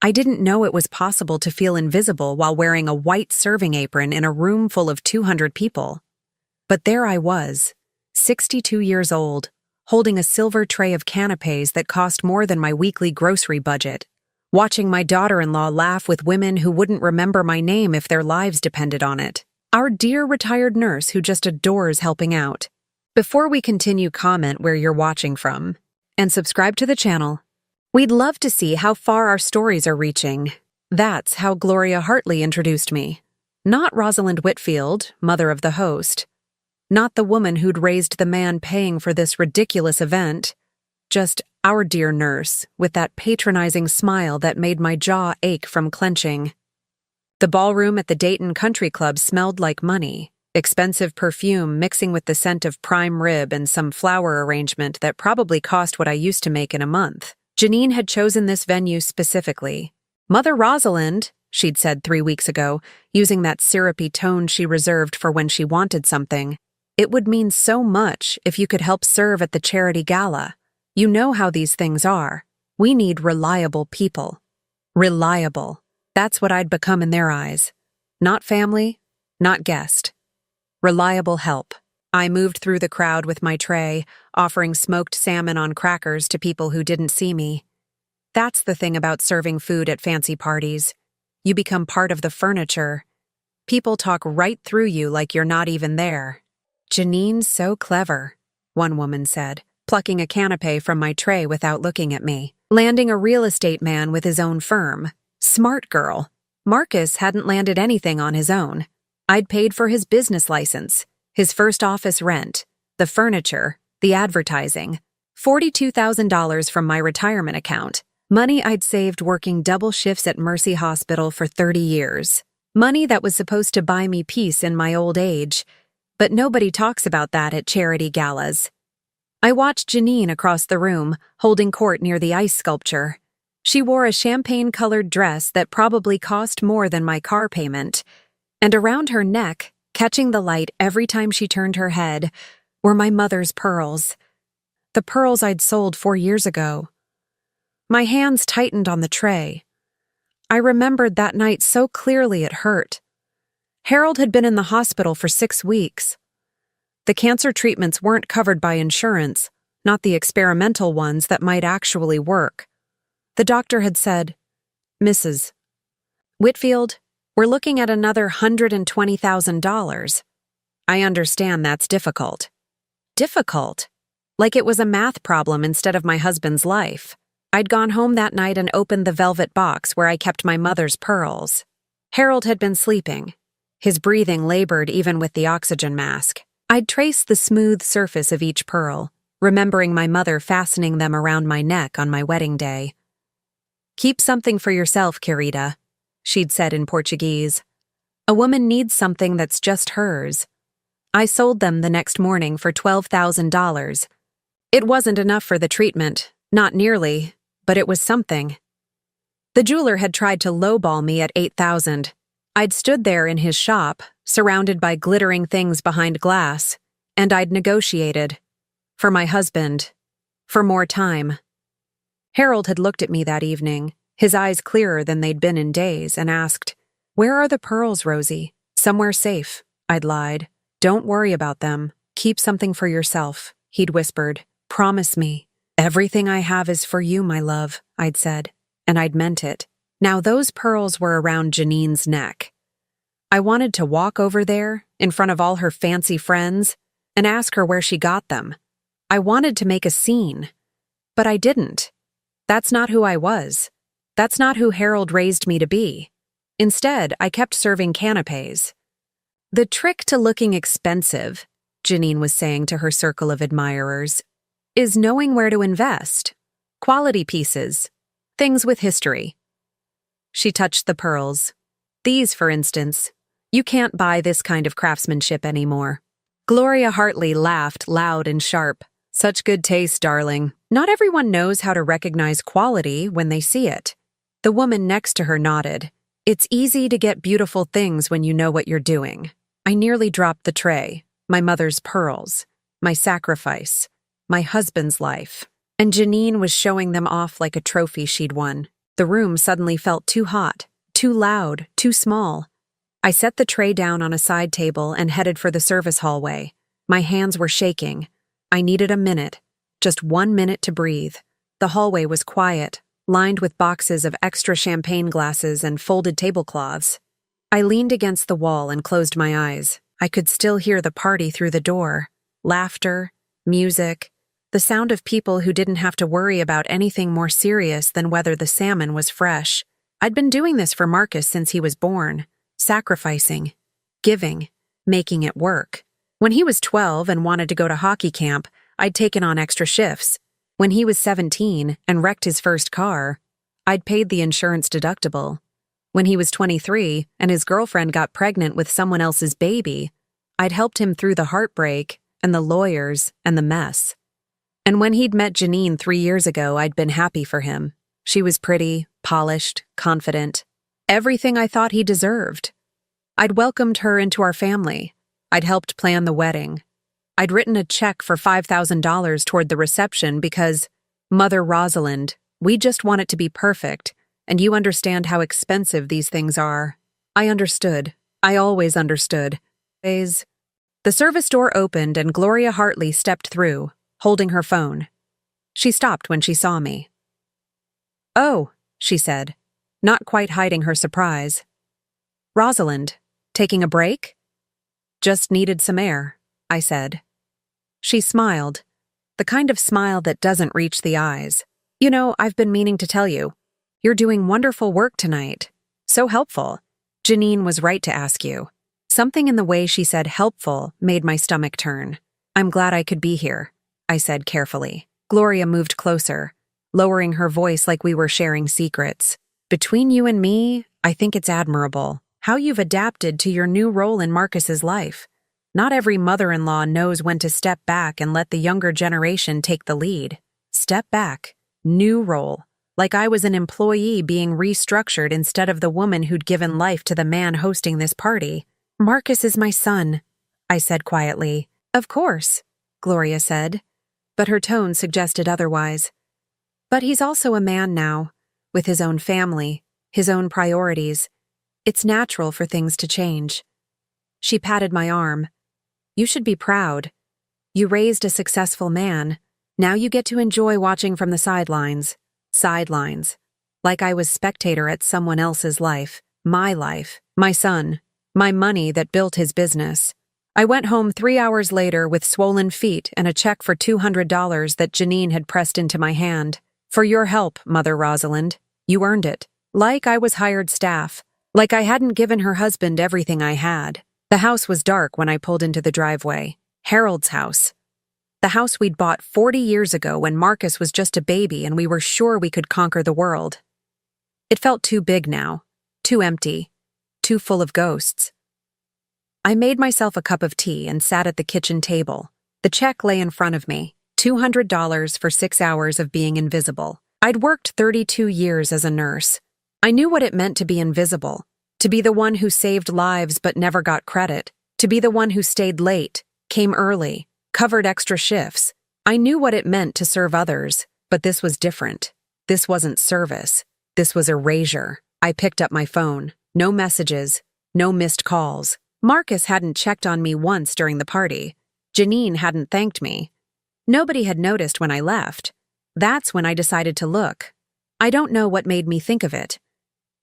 I didn't know it was possible to feel invisible while wearing a white serving apron in a room full of 200 people. But there I was, 62 years old, holding a silver tray of canapés that cost more than my weekly grocery budget, watching my daughter-in-law laugh with women who wouldn't remember my name if their lives depended on it. Our dear retired nurse who just adores helping out. Before we continue, comment where you're watching from, and subscribe to the channel. We'd love to see how far our stories are reaching. That's how Gloria Hartley introduced me. Not Rosalind Whitfield, mother of the host. Not the woman who'd raised the man paying for this ridiculous event. Just our dear nurse, with that patronizing smile that made my jaw ache from clenching. The ballroom at the Dayton Country Club smelled like money, expensive perfume mixing with the scent of prime rib and some flower arrangement that probably cost what I used to make in a month. Janine had chosen this venue specifically. Mother Rosalind, she'd said 3 weeks ago, using that syrupy tone she reserved for when she wanted something. It would mean so much if you could help serve at the charity gala. You know how these things are. We need reliable people. Reliable. That's what I'd become in their eyes. Not family, not guest. Reliable help. I moved through the crowd with my tray, offering smoked salmon on crackers to people who didn't see me. That's the thing about serving food at fancy parties. You become part of the furniture. People talk right through you like you're not even there. "Janine's so clever," one woman said, plucking a canapé from my tray without looking at me. Landing a real estate man with his own firm. Smart girl. Marcus hadn't landed anything on his own. I'd paid for his business license, his first office rent, the furniture, the advertising, $42,000 from my retirement account, money I'd saved working double shifts at Mercy Hospital for 30 years, money that was supposed to buy me peace in my old age, but nobody talks about that at charity galas. I watched Janine across the room, holding court near the ice sculpture. She wore a champagne-colored dress that probably cost more than my car payment, and around her neck, catching the light every time she turned her head, were my mother's pearls. The pearls I'd sold 4 years ago. My hands tightened on the tray. I remembered that night so clearly it hurt. Harold had been in the hospital for 6 weeks. The cancer treatments weren't covered by insurance, not the experimental ones that might actually work. The doctor had said, "Mrs. Whitfield, we're looking at another $120,000. I understand that's difficult." Difficult? Like it was a math problem instead of my husband's life. I'd gone home that night and opened the velvet box where I kept my mother's pearls. Harold had been sleeping. His breathing labored even with the oxygen mask. I'd traced the smooth surface of each pearl, remembering my mother fastening them around my neck on my wedding day. "Keep something for yourself, querida," she'd said in Portuguese. "A woman needs something that's just hers." I sold them the next morning for $12,000. It wasn't enough for the treatment, not nearly, but it was something. The jeweler had tried to lowball me at $8,000. I'd stood there in his shop, surrounded by glittering things behind glass, and I'd negotiated. For my husband. For more time. Harold had looked at me that evening, his eyes clearer than they'd been in days, and asked, "Where are the pearls, Rosie?" "Somewhere safe," I'd lied. "Don't worry about them. Keep something for yourself," he'd whispered. "Promise me." "Everything I have is for you, my love," I'd said, and I'd meant it. Now those pearls were around Janine's neck. I wanted to walk over there, in front of all her fancy friends, and ask her where she got them. I wanted to make a scene, but I didn't. That's not who I was. That's not who Harold raised me to be. Instead, I kept serving canapés. "The trick to looking expensive," Janine was saying to her circle of admirers, "is knowing where to invest. Quality pieces. Things with history." She touched the pearls. "These, for instance. You can't buy this kind of craftsmanship anymore." Gloria Hartley laughed loud and sharp. "Such good taste, darling. Not everyone knows how to recognize quality when they see it." The woman next to her nodded. "It's easy to get beautiful things when you know what you're doing." I nearly dropped the tray, my mother's pearls, my sacrifice, my husband's life, and Janine was showing them off like a trophy she'd won. The room suddenly felt too hot, too loud, too small. I set the tray down on a side table and headed for the service hallway. My hands were shaking. I needed a minute, just 1 minute to breathe. The hallway was quiet, lined with boxes of extra champagne glasses and folded tablecloths. I leaned against the wall and closed my eyes. I could still hear the party through the door. Laughter, music, the sound of people who didn't have to worry about anything more serious than whether the salmon was fresh. I'd been doing this for Marcus since he was born, sacrificing, giving, making it work. When he was 12 and wanted to go to hockey camp, I'd taken on extra shifts. When he was 17 and wrecked his first car, I'd paid the insurance deductible. When he was 23 and his girlfriend got pregnant with someone else's baby, I'd helped him through the heartbreak and the lawyers and the mess. And when he'd met Janine 3 years ago, I'd been happy for him. She was pretty, polished, confident. Everything I thought he deserved. I'd welcomed her into our family. I'd helped plan the wedding. I'd written a check for $5,000 toward the reception because, Mother Rosalind, we just want it to be perfect, and you understand how expensive these things are. I understood. I always understood. The service door opened and Gloria Hartley stepped through, holding her phone. She stopped when she saw me. "Oh," she said, not quite hiding her surprise. "Rosalind, taking a break?" "Just needed some air," I said. She smiled, the kind of smile that doesn't reach the eyes. "You know, I've been meaning to tell you. You're doing wonderful work tonight. So helpful. Janine was right to ask you." Something in the way she said helpful made my stomach turn. "I'm glad I could be here," I said carefully. Gloria moved closer, lowering her voice like we were sharing secrets. "Between you and me, I think it's admirable how you've adapted to your new role in Marcus's life. Not every mother-in-law knows when to step back and let the younger generation take the lead. Step back. New role. Like I was an employee being restructured instead of the woman who'd given life to the man hosting this party. Marcus is my son," I said quietly. "Of course," Gloria said, but her tone suggested otherwise. "But he's also a man now, with his own family, his own priorities. It's natural for things to change." She patted my arm. "You should be proud. You raised a successful man. Now you get to enjoy watching from the sidelines. Sidelines. Like I was spectator at someone else's life, my son, my money that built his business." I went home 3 hours later with swollen feet and a check for $200 that Janine had pressed into my hand. "For your help, Mother Rosalind. You earned it." Like I was hired staff. Like I hadn't given her husband everything I had. The house was dark when I pulled into the driveway. Harold's house. The house we'd bought 40 years ago when Marcus was just a baby and we were sure we could conquer the world. It felt too big now, too empty, too full of ghosts. I made myself a cup of tea and sat at the kitchen table. The check lay in front of me, $200 for 6 hours of being invisible. I'd worked 32 years as a nurse. I knew what it meant to be invisible, to be the one who saved lives but never got credit, to be the one who stayed late, came early, covered extra shifts. I knew what it meant to serve others, but this was different. This wasn't service. This was erasure. I picked up my phone. No messages, no missed calls. Marcus hadn't checked on me once during the party. Janine hadn't thanked me. Nobody had noticed when I left. That's when I decided to look. I don't know what made me think of it.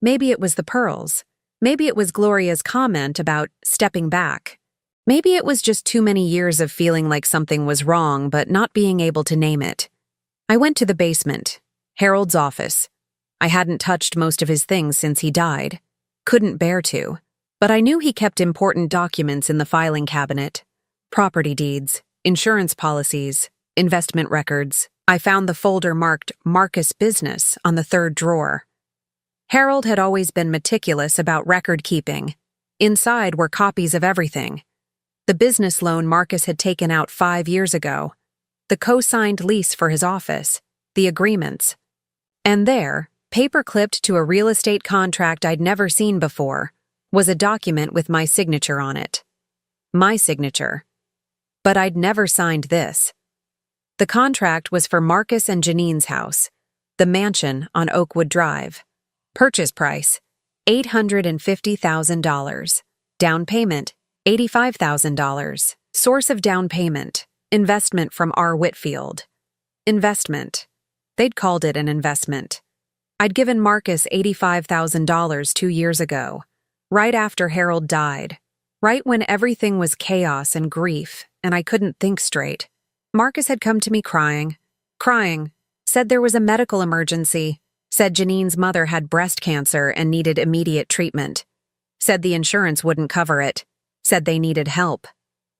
Maybe it was the pearls. Maybe it was Gloria's comment about stepping back. Maybe it was just too many years of feeling like something was wrong but not being able to name it. I went to the basement, Harold's office. I hadn't touched most of his things since he died. Couldn't bear to. But I knew he kept important documents in the filing cabinet. Property deeds, insurance policies, investment records. I found the folder marked Marcus Business on the 3rd drawer. Harold had always been meticulous about record keeping. Inside were copies of everything. The business loan Marcus had taken out 5 years ago, the co-signed lease for his office, the agreements. And there, paper-clipped to a real estate contract I'd never seen before, was a document with my signature on it. My signature. But I'd never signed this. The contract was for Marcus and Janine's house. The mansion on Oakwood Drive. Purchase price, $850,000. Down payment, $85,000. Source of down payment, investment from R. Whitfield. Investment. They'd called it an investment. I'd given Marcus $85,000 2 years ago, right after Harold died, right when everything was chaos and grief, and I couldn't think straight. Marcus had come to me crying, said there was a medical emergency, said Janine's mother had breast cancer and needed immediate treatment, said the insurance wouldn't cover it, said they needed help.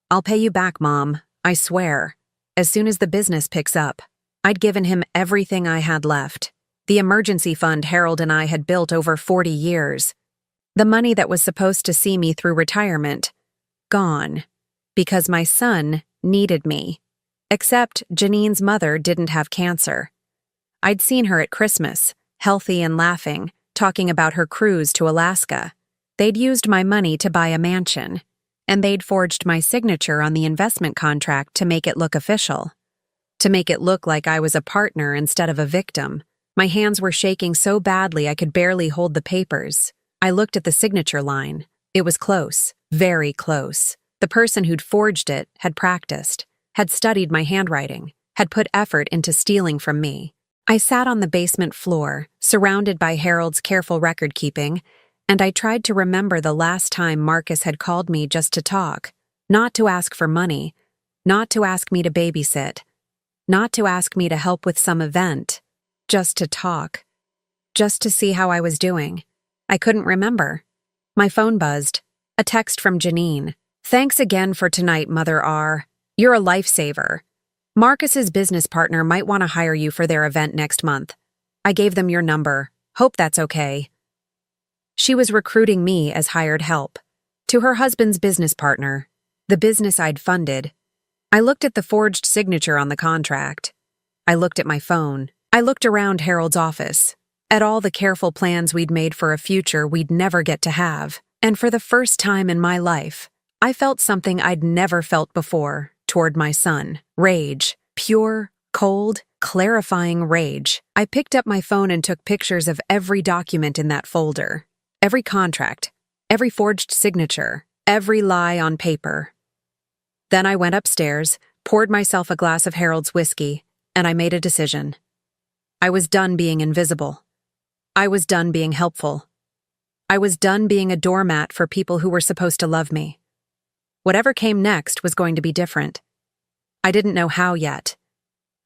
I'll pay you back, Mom, I swear, as soon as the business picks up. I'd given him everything I had left, the emergency fund Harold and I had built over 40 years, the money that was supposed to see me through retirement, gone, because my son needed me. Except Janine's mother didn't have cancer. I'd seen her at Christmas, healthy and laughing, talking about her cruise to Alaska. They'd used my money to buy a mansion, and they'd forged my signature on the investment contract to make it look official. To make it look like I was a partner instead of a victim. My hands were shaking so badly I could barely hold the papers. I looked at the signature line. It was close, very close. The person who'd forged it had practiced, had studied my handwriting, had put effort into stealing from me. I sat on the basement floor, surrounded by Harold's careful record-keeping, and I tried to remember the last time Marcus had called me just to talk, not to ask for money, not to ask me to babysit, not to ask me to help with some event, just to talk, just to see how I was doing. I couldn't remember. My phone buzzed. A text from Janine. Thanks again for tonight, Mother R. You're a lifesaver. Marcus's business partner might want to hire you for their event next month. I gave them your number. Hope that's okay. She was recruiting me as hired help. To her husband's business partner, the business I'd funded. I looked at the forged signature on the contract. I looked at my phone. I looked around Harold's office, at all the careful plans we'd made for a future we'd never get to have. And for the first time in my life, I felt something I'd never felt before toward my son. Rage. Pure, cold, clarifying rage. I picked up my phone and took pictures of every document in that folder. Every contract. Every forged signature. Every lie on paper. Then I went upstairs, poured myself a glass of Harold's whiskey, and I made a decision. I was done being invisible. I was done being helpful. I was done being a doormat for people who were supposed to love me. Whatever came next was going to be different. I didn't know how yet.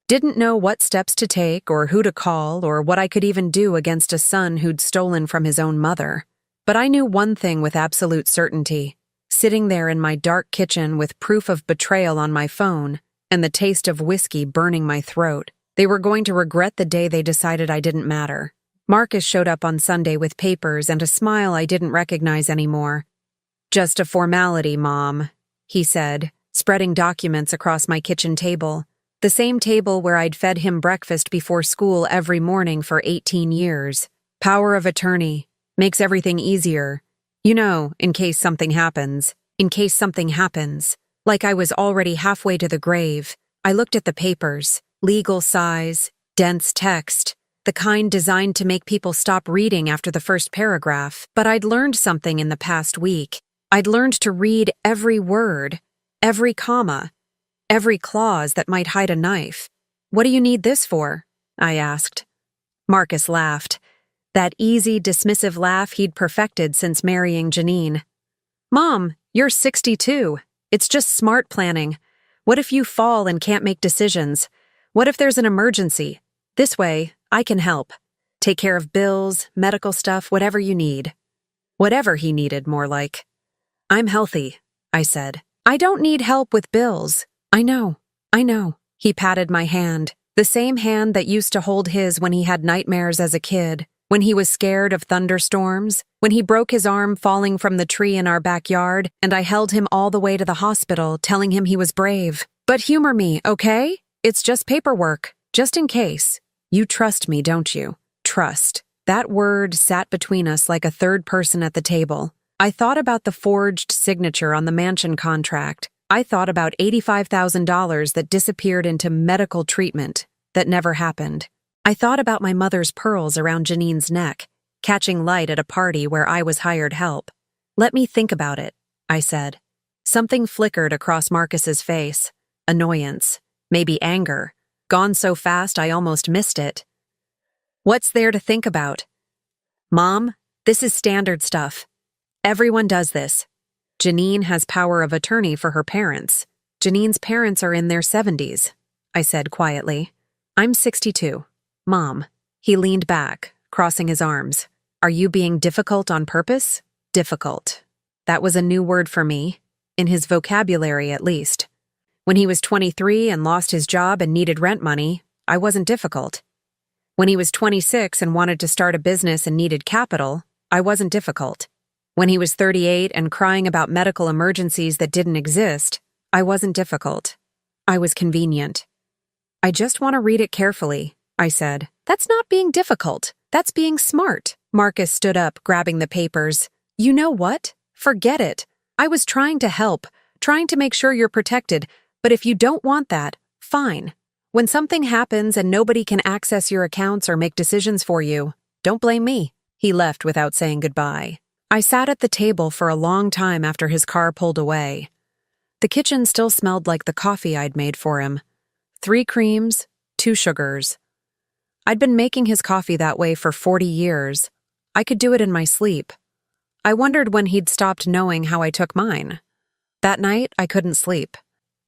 Didn't know what steps to take or who to call or what I could even do against a son who'd stolen from his own mother. But I knew one thing with absolute certainty. Sitting there in my dark kitchen with proof of betrayal on my phone and the taste of whiskey burning my throat, they were going to regret the day they decided I didn't matter. Marcus showed up on Sunday with papers and a smile I didn't recognize anymore. Just a formality, Mom, he said, spreading documents across my kitchen table, the same table where I'd fed him breakfast before school every morning for 18 years. Power of attorney. Makes everything easier. You know, in case something happens. In case something happens. Like I was already halfway to the grave. I looked at the papers. Legal size. Dense text. The kind designed to make people stop reading after the first paragraph. But I'd learned something in the past week. I'd learned to read every word, every comma, every clause that might hide a knife. What do you need this for? I asked. Marcus laughed. That easy, dismissive laugh he'd perfected since marrying Janine. Mom, you're 62. It's just smart planning. What if you fall and can't make decisions? What if there's an emergency? This way, I can help. Take care of bills, medical stuff, whatever you need. Whatever he needed, more like. I'm healthy, I said. I don't need help with bills. I know. He patted my hand, the same hand that used to hold his when he had nightmares as a kid, when he was scared of thunderstorms, when he broke his arm falling from the tree in our backyard, and I held him all the way to the hospital, telling him he was brave. But humor me, okay? It's just paperwork, just in case. You trust me, don't you? Trust. That word sat between us like a third person at the table. I thought about the forged signature on the mansion contract. I thought about $85,000 that disappeared into medical treatment that never happened. I thought about my mother's pearls around Janine's neck, catching light at a party where I was hired help. "Let me think about it," I said. Something flickered across Marcus's face. Annoyance. Maybe anger. Gone so fast I almost missed it. "What's there to think about?" "Mom, this is standard stuff. Everyone does this. Janine has power of attorney for her parents. Janine's parents are in their 70s, I said quietly. "I'm 62. Mom." He leaned back, crossing his arms. "Are you being difficult on purpose?" Difficult. That was a new word for me, in his vocabulary at least. When he was 23 and lost his job and needed rent money, I wasn't difficult. When he was 26 and wanted to start a business and needed capital, I wasn't difficult. When he was 38 and crying about medical emergencies that didn't exist, I wasn't difficult. I was convenient. "I just want to read it carefully," I said. "That's not being difficult. That's being smart." Marcus stood up, grabbing the papers. "You know what? Forget it. I was trying to help, trying to make sure you're protected, but if you don't want that, fine. When something happens and nobody can access your accounts or make decisions for you, don't blame me." He left without saying goodbye. I sat at the table for a long time after his car pulled away. The kitchen still smelled like the coffee I'd made for him. 3 creams, 2 sugars. I'd been making his coffee that way for 40 years. I could do it in my sleep. I wondered when he'd stopped knowing how I took mine. That night, I couldn't sleep.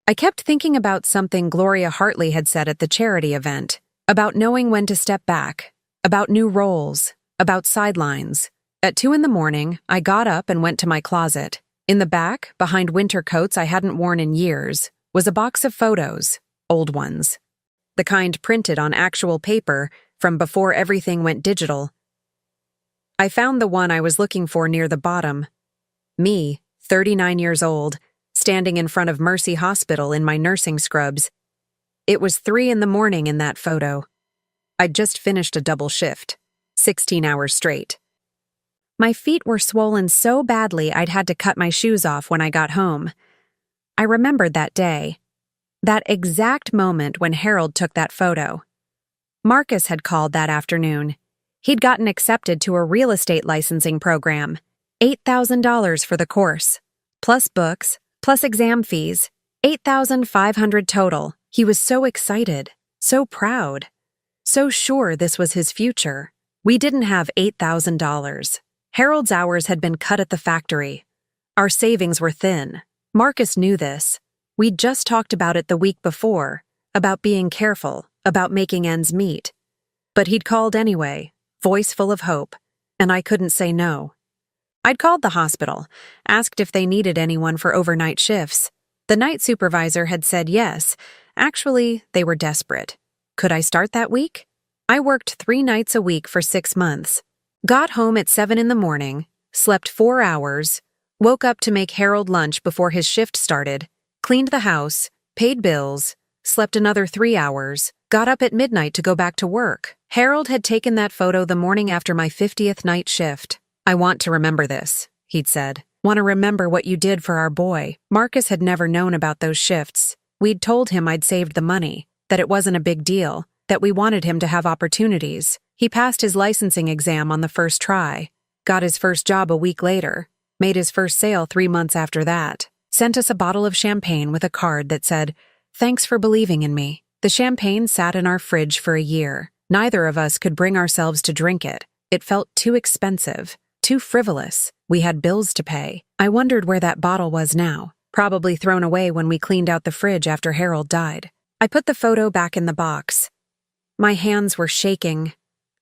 I kept thinking about something Gloria Hartley had said at the charity event, about knowing when to step back, about new roles, about sidelines. At 2 a.m, I got up and went to my closet. In the back, behind winter coats I hadn't worn in years, was a box of photos, old ones. The kind printed on actual paper from before everything went digital. I found the one I was looking for near the bottom. Me, 39 years old, standing in front of Mercy Hospital in my nursing scrubs. It was 3 a.m. in that photo. I'd just finished a double shift, 16 hours straight. My feet were swollen so badly I'd had to cut my shoes off when I got home. I remembered that day, that exact moment when Harold took that photo. Marcus had called that afternoon. He'd gotten accepted to a real estate licensing program, $8,000 for the course, plus books, plus exam fees, $8,500 total. He was so excited, so proud, so sure this was his future. We didn't have $8,000. Harold's hours had been cut at the factory. Our savings were thin. Marcus knew this. We'd just talked about it the week before, about being careful, about making ends meet. But he'd called anyway, voice full of hope, and I couldn't say no. I'd called the hospital, asked if they needed anyone for overnight shifts. The night supervisor had said yes. Actually, they were desperate. Could I start that week? I worked 3 nights a week for 6 months. Got home at 7 a.m, slept 4 hours, woke up to make Harold lunch before his shift started, cleaned the house, paid bills, slept another 3 hours, got up at midnight to go back to work. Harold had taken that photo the morning after my 50th night shift. "I want to remember this," he'd said. "Want to remember what you did for our boy." Marcus had never known about those shifts. We'd told him I'd saved the money, that it wasn't a big deal, that we wanted him to have opportunities. He passed his licensing exam on the first try, got his first job a week later, made his first sale 3 months after that, sent us a bottle of champagne with a card that said, "Thanks for believing in me." The champagne sat in our fridge for a year. Neither of us could bring ourselves to drink it. It felt too expensive, too frivolous. We had bills to pay. I wondered where that bottle was now, probably thrown away when we cleaned out the fridge after Harold died. I put the photo back in the box. My hands were shaking.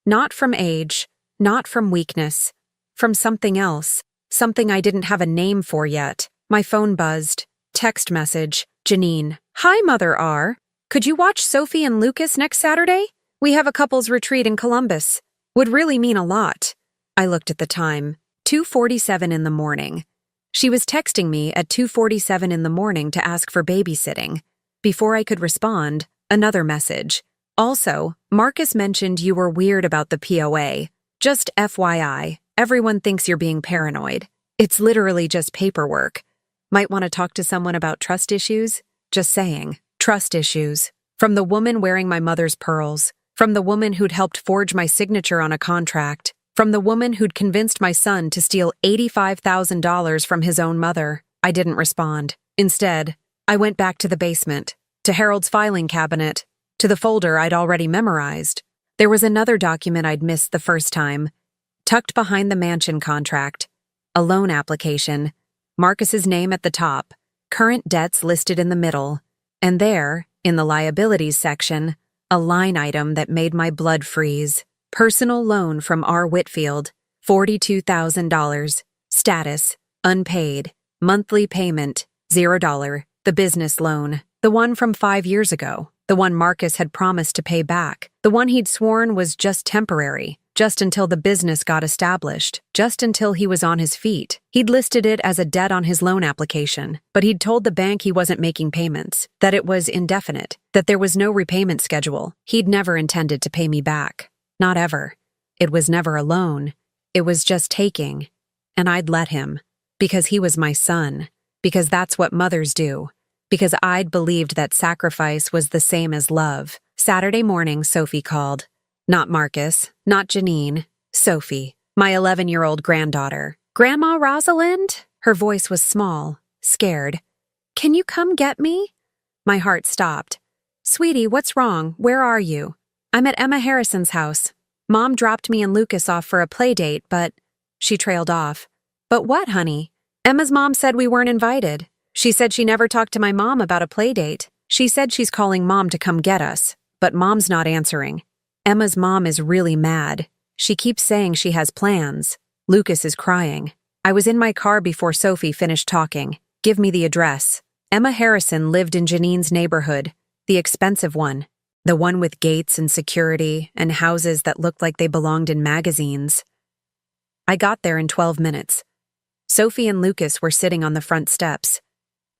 Not from age, not from weakness, from something else, something I didn't have a name for yet. My phone buzzed. Text message, Janine. "Hi, Mother R. Could you watch Sophie and Lucas next Saturday? We have a couples retreat in Columbus. Would really mean a lot." I looked at the time, 2:47 in the morning. She was texting me at 2:47 in the morning to ask for babysitting. Before I could respond, another message. "Also, Marcus mentioned you were weird about the POA. Just FYI, everyone thinks you're being paranoid. It's literally just paperwork. Might want to talk to someone about trust issues? Just saying. Trust issues. From the woman wearing my mother's pearls. From the woman who'd helped forge my signature on a contract. From the woman who'd convinced my son to steal $85,000 from his own mother. I didn't respond. Instead, I went back to the basement, to Harold's filing cabinet, to the folder I'd already memorized. There was another document I'd missed the first time, tucked behind the mansion contract, a loan application, Marcus's name at the top, current debts listed in the middle, and there, in the liabilities section, a line item that made my blood freeze. Personal loan from R. Whitfield, $42,000. Status, unpaid. Monthly payment, $0. The business loan, the one from 5 years ago, the one Marcus had promised to pay back, the one he'd sworn was just temporary, just until the business got established, just until he was on his feet. He'd listed it as a debt on his loan application, but he'd told the bank he wasn't making payments, that it was indefinite, that there was no repayment schedule. He'd never intended to pay me back. Not ever. It was never a loan. It was just taking. And I'd let him. Because he was my son. Because that's what mothers do. Because I'd believed that sacrifice was the same as love. Saturday morning, Sophie called. Not Marcus, not Janine, Sophie, my 11-year-old granddaughter. Grandma Rosalind? Her voice was small, scared. Can you come get me? My heart stopped. Sweetie, what's wrong? Where are you? I'm at Emma Harrison's house. Mom dropped me and Lucas off for a play date, but... She trailed off. But what, honey? Emma's mom said we weren't invited. She said she never talked to my mom about a play date. She said she's calling Mom to come get us, but Mom's not answering. Emma's mom is really mad. She keeps saying she has plans. Lucas is crying. I was in my car before Sophie finished talking. Give me the address. Emma Harrison lived in Janine's neighborhood, the expensive one. The one with gates and security and houses that looked like they belonged in magazines. I got there in 12 minutes. Sophie and Lucas were sitting on the front steps.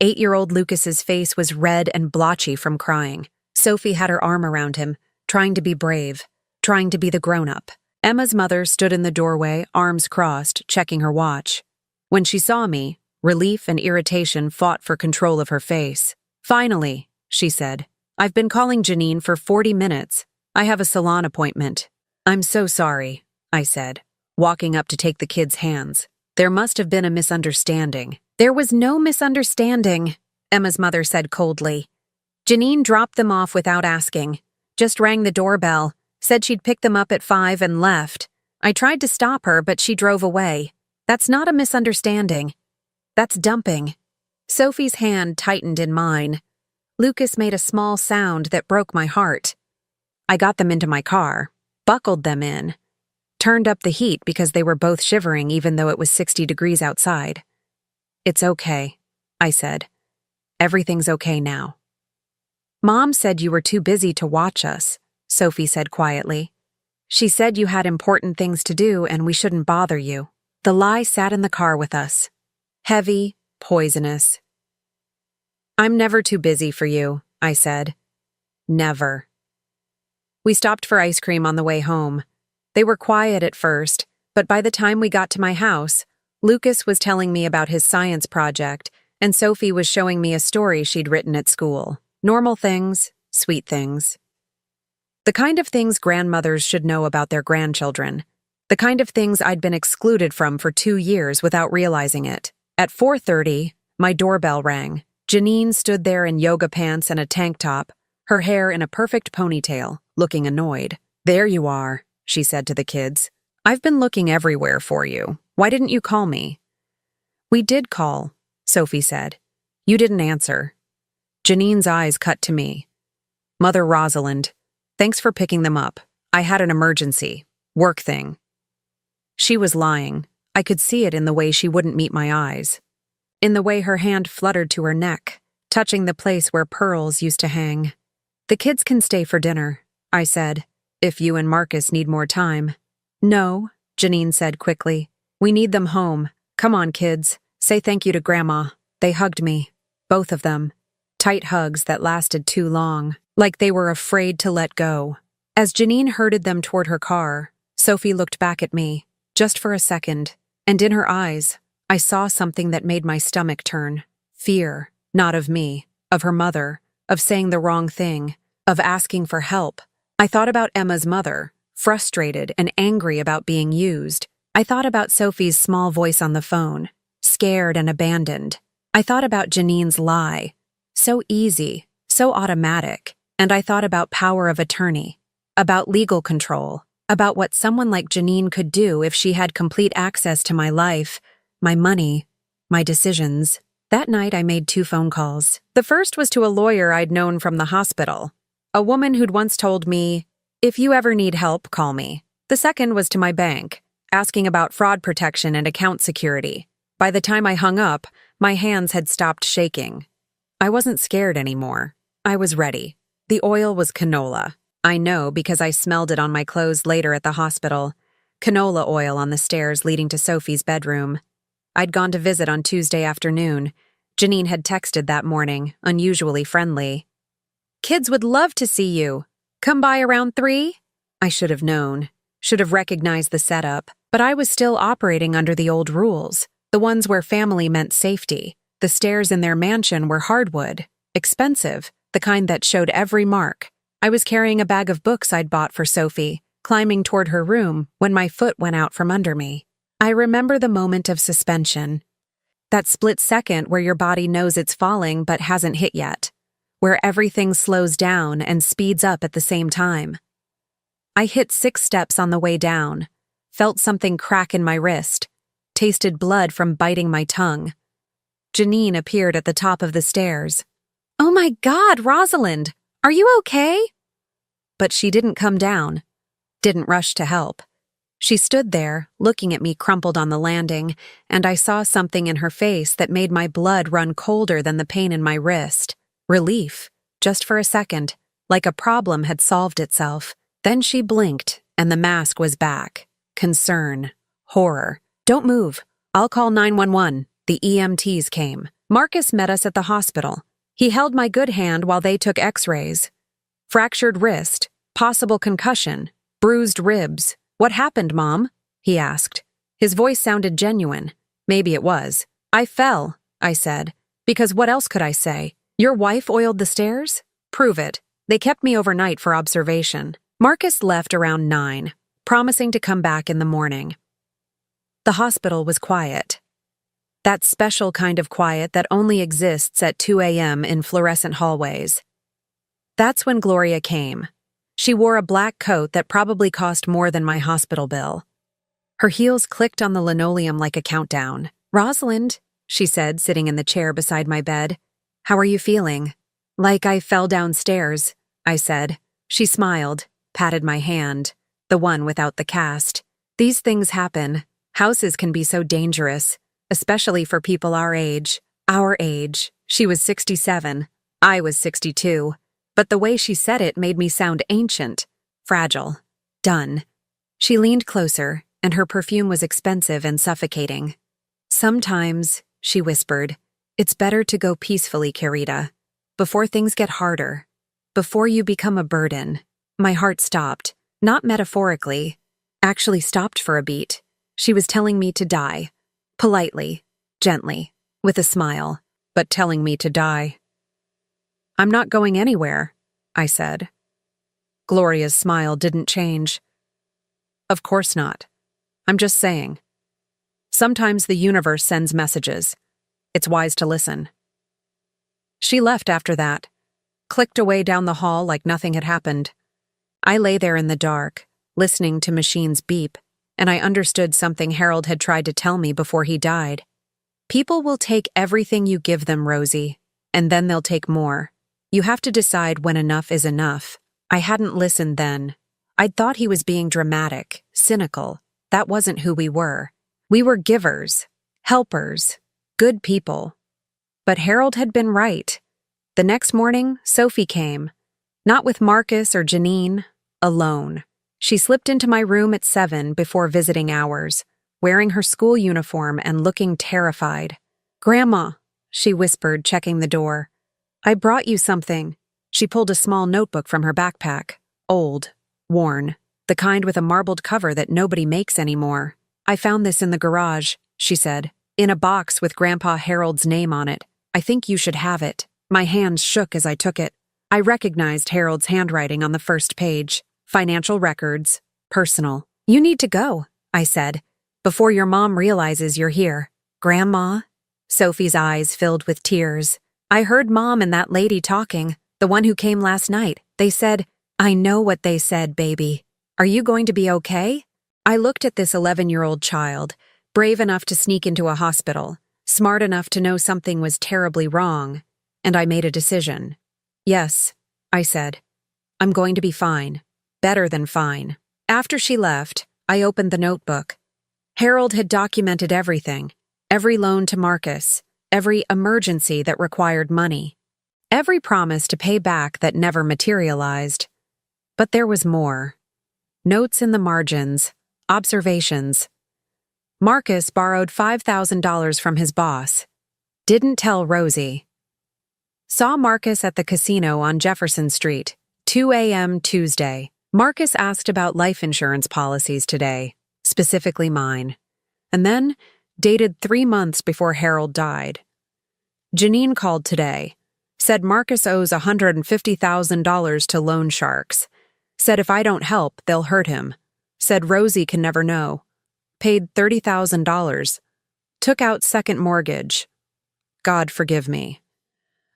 8-year-old Lucas's face was red and blotchy from crying. Sophie had her arm around him, trying to be brave, trying to be the grown-up. Emma's mother stood in the doorway, arms crossed, checking her watch. When she saw me, relief and irritation fought for control of her face. Finally, she said, I've been calling Janine for 40 minutes. I have a salon appointment. I'm so sorry, I said, walking up to take the kids' hands. There must have been a misunderstanding. There was no misunderstanding, Emma's mother said coldly. Janine dropped them off without asking. Just rang the doorbell, said she'd pick them up at 5 and left. I tried to stop her, but she drove away. That's not a misunderstanding. That's dumping. Sophie's hand tightened in mine. Lucas made a small sound that broke my heart. I got them into my car, buckled them in, turned up the heat because they were both shivering even though it was 60 degrees outside. It's okay, I said. Everything's okay now. Mom said you were too busy to watch us, Sophie said quietly. She said you had important things to do and we shouldn't bother you. The lie sat in the car with us. Heavy, poisonous. I'm never too busy for you, I said. Never. We stopped for ice cream on the way home. They were quiet at first, but by the time we got to my house, Lucas was telling me about his science project, and Sophie was showing me a story she'd written at school. Normal things, sweet things. The kind of things grandmothers should know about their grandchildren. The kind of things I'd been excluded from for 2 years without realizing it. At 4:30, my doorbell rang. Janine stood there in yoga pants and a tank top, her hair in a perfect ponytail, looking annoyed. There you are, she said to the kids. I've been looking everywhere for you. Why didn't you call me? We did call, Sophie said. You didn't answer. Janine's eyes cut to me. Mother Rosalind, thanks for picking them up. I had an emergency. Work thing. She was lying. I could see it in the way she wouldn't meet my eyes. In the way her hand fluttered to her neck, touching the place where pearls used to hang. The kids can stay for dinner, I said, if you and Marcus need more time. No, Janine said quickly. We need them home. Come on, kids. Say thank you to Grandma. They hugged me. Both of them. Tight hugs that lasted too long, like they were afraid to let go. As Janine herded them toward her car, Sophie looked back at me, just for a second, and in her eyes, I saw something that made my stomach turn. Fear, not of me, of her mother, of saying the wrong thing, of asking for help, I thought about Emma's mother, frustrated and angry about being used. I thought about Sophie's small voice on the phone, scared and abandoned. I thought about Janine's lie, so easy, so automatic. And I thought about power of attorney, about legal control, about what someone like Janine could do if she had complete access to my life, my money, my decisions. That night I made 2 phone calls. The first was to a lawyer I'd known from the hospital, a woman who'd once told me, "If you ever need help, call me." The second was to my bank, asking about fraud protection and account security. By the time I hung up, my hands had stopped shaking. I wasn't scared anymore. I was ready. The oil was canola. I know because I smelled it on my clothes later at the hospital. Canola oil on the stairs leading to Sophie's bedroom. I'd gone to visit on Tuesday afternoon. Janine had texted that morning, unusually friendly. "Kids would love to see you. Come by around 3?" I should have known, should have recognized the setup, but I was still operating under the old rules, the ones where family meant safety. The stairs in their mansion were hardwood, expensive, the kind that showed every mark. I was carrying a bag of books I'd bought for Sophie, climbing toward her room when my foot went out from under me. I remember the moment of suspension. That split second where your body knows it's falling but hasn't hit yet, where everything slows down and speeds up at the same time. I hit 6 steps on the way down, felt something crack in my wrist, tasted blood from biting my tongue. Janine appeared at the top of the stairs. "Oh my God, Rosalind! Are you okay?" But she didn't come down, didn't rush to help. She stood there, looking at me crumpled on the landing, and I saw something in her face that made my blood run colder than the pain in my wrist. Relief, just for a second, like a problem had solved itself. Then she blinked, and the mask was back. Concern, horror. "Don't move. I'll call 911. The EMTs came. Marcus met us at the hospital. He held my good hand while they took x-rays. Fractured wrist, possible concussion, bruised ribs. What happened, Mom?" he asked. His voice sounded genuine. Maybe it was. "I fell," I said. "Because what else could I say? Your wife oiled the stairs? Prove it. They kept me overnight for observation." Marcus left around 9, promising to come back in the morning. The hospital was quiet. That special kind of quiet that only exists at 2 a.m. in fluorescent hallways. That's when Gloria came. She wore a black coat that probably cost more than my hospital bill. Her heels clicked on the linoleum like a countdown. "Rosalind," she said, sitting in the chair beside my bed. "How are you feeling?" "Like I fell downstairs," I said. She smiled, patted my hand, the one without the cast. "These things happen. Houses can be so dangerous, especially for people our age." Our age. She was 67. I was 62. But the way she said it made me sound ancient, fragile, done. She leaned closer, and her perfume was expensive and suffocating. "Sometimes," she whispered, "it's better to go peacefully, Carita, before things get harder, before you become a burden." My heart stopped, not metaphorically, actually stopped for a beat. She was telling me to die, politely, gently, with a smile, but telling me to die. "I'm not going anywhere," I said. Gloria's smile didn't change. "Of course not. I'm just saying. Sometimes the universe sends messages. It's wise to listen." She left after that, clicked away down the hall like nothing had happened. I lay there in the dark, listening to machines beep, and I understood something Harold had tried to tell me before he died. People will take everything you give them, Rosie, and then they'll take more. You have to decide when enough is enough. I hadn't listened then. I'd thought he was being dramatic, cynical. That wasn't who we were. We were givers, helpers, good people. But Harold had been right. The next morning, Sophie came. Not with Marcus or Janine, alone. She slipped into my room at 7 before visiting hours, wearing her school uniform and looking terrified. "Grandma," she whispered, checking the door. "I brought you something." She pulled a small notebook from her backpack, old, worn, the kind with a marbled cover that nobody makes anymore. "I found this in the garage," she said, "in a box with Grandpa Harold's name on it. I think you should have it." My hands shook as I took it. I recognized Harold's handwriting on the first page. Financial records. Personal. You need to go, I said, before your mom realizes you're here. Grandma? Sophie's eyes filled with tears. I heard Mom and that lady talking, the one who came last night. They said, I know what they said, baby. Are you going to be okay? I looked at this 11-year-old child, brave enough to sneak into a hospital, smart enough to know something was terribly wrong, and I made a decision. Yes, I said. I'm going to be fine. Better than fine. After she left, I opened the notebook. Harold had documented everything, every loan to Marcus, every emergency that required money, every promise to pay back that never materialized. But there was more. Notes in the margins, observations. Marcus borrowed $5,000 from his boss. Didn't tell Rosie. Saw Marcus at the casino on Jefferson Street, 2 a.m. Tuesday. Marcus asked about life insurance policies today, specifically mine, and then dated 3 months before Harold died. Janine called today, said Marcus owes $150,000 to loan sharks, said if I don't help, they'll hurt him, said Rosie can never know, paid $30,000, took out second mortgage. God forgive me.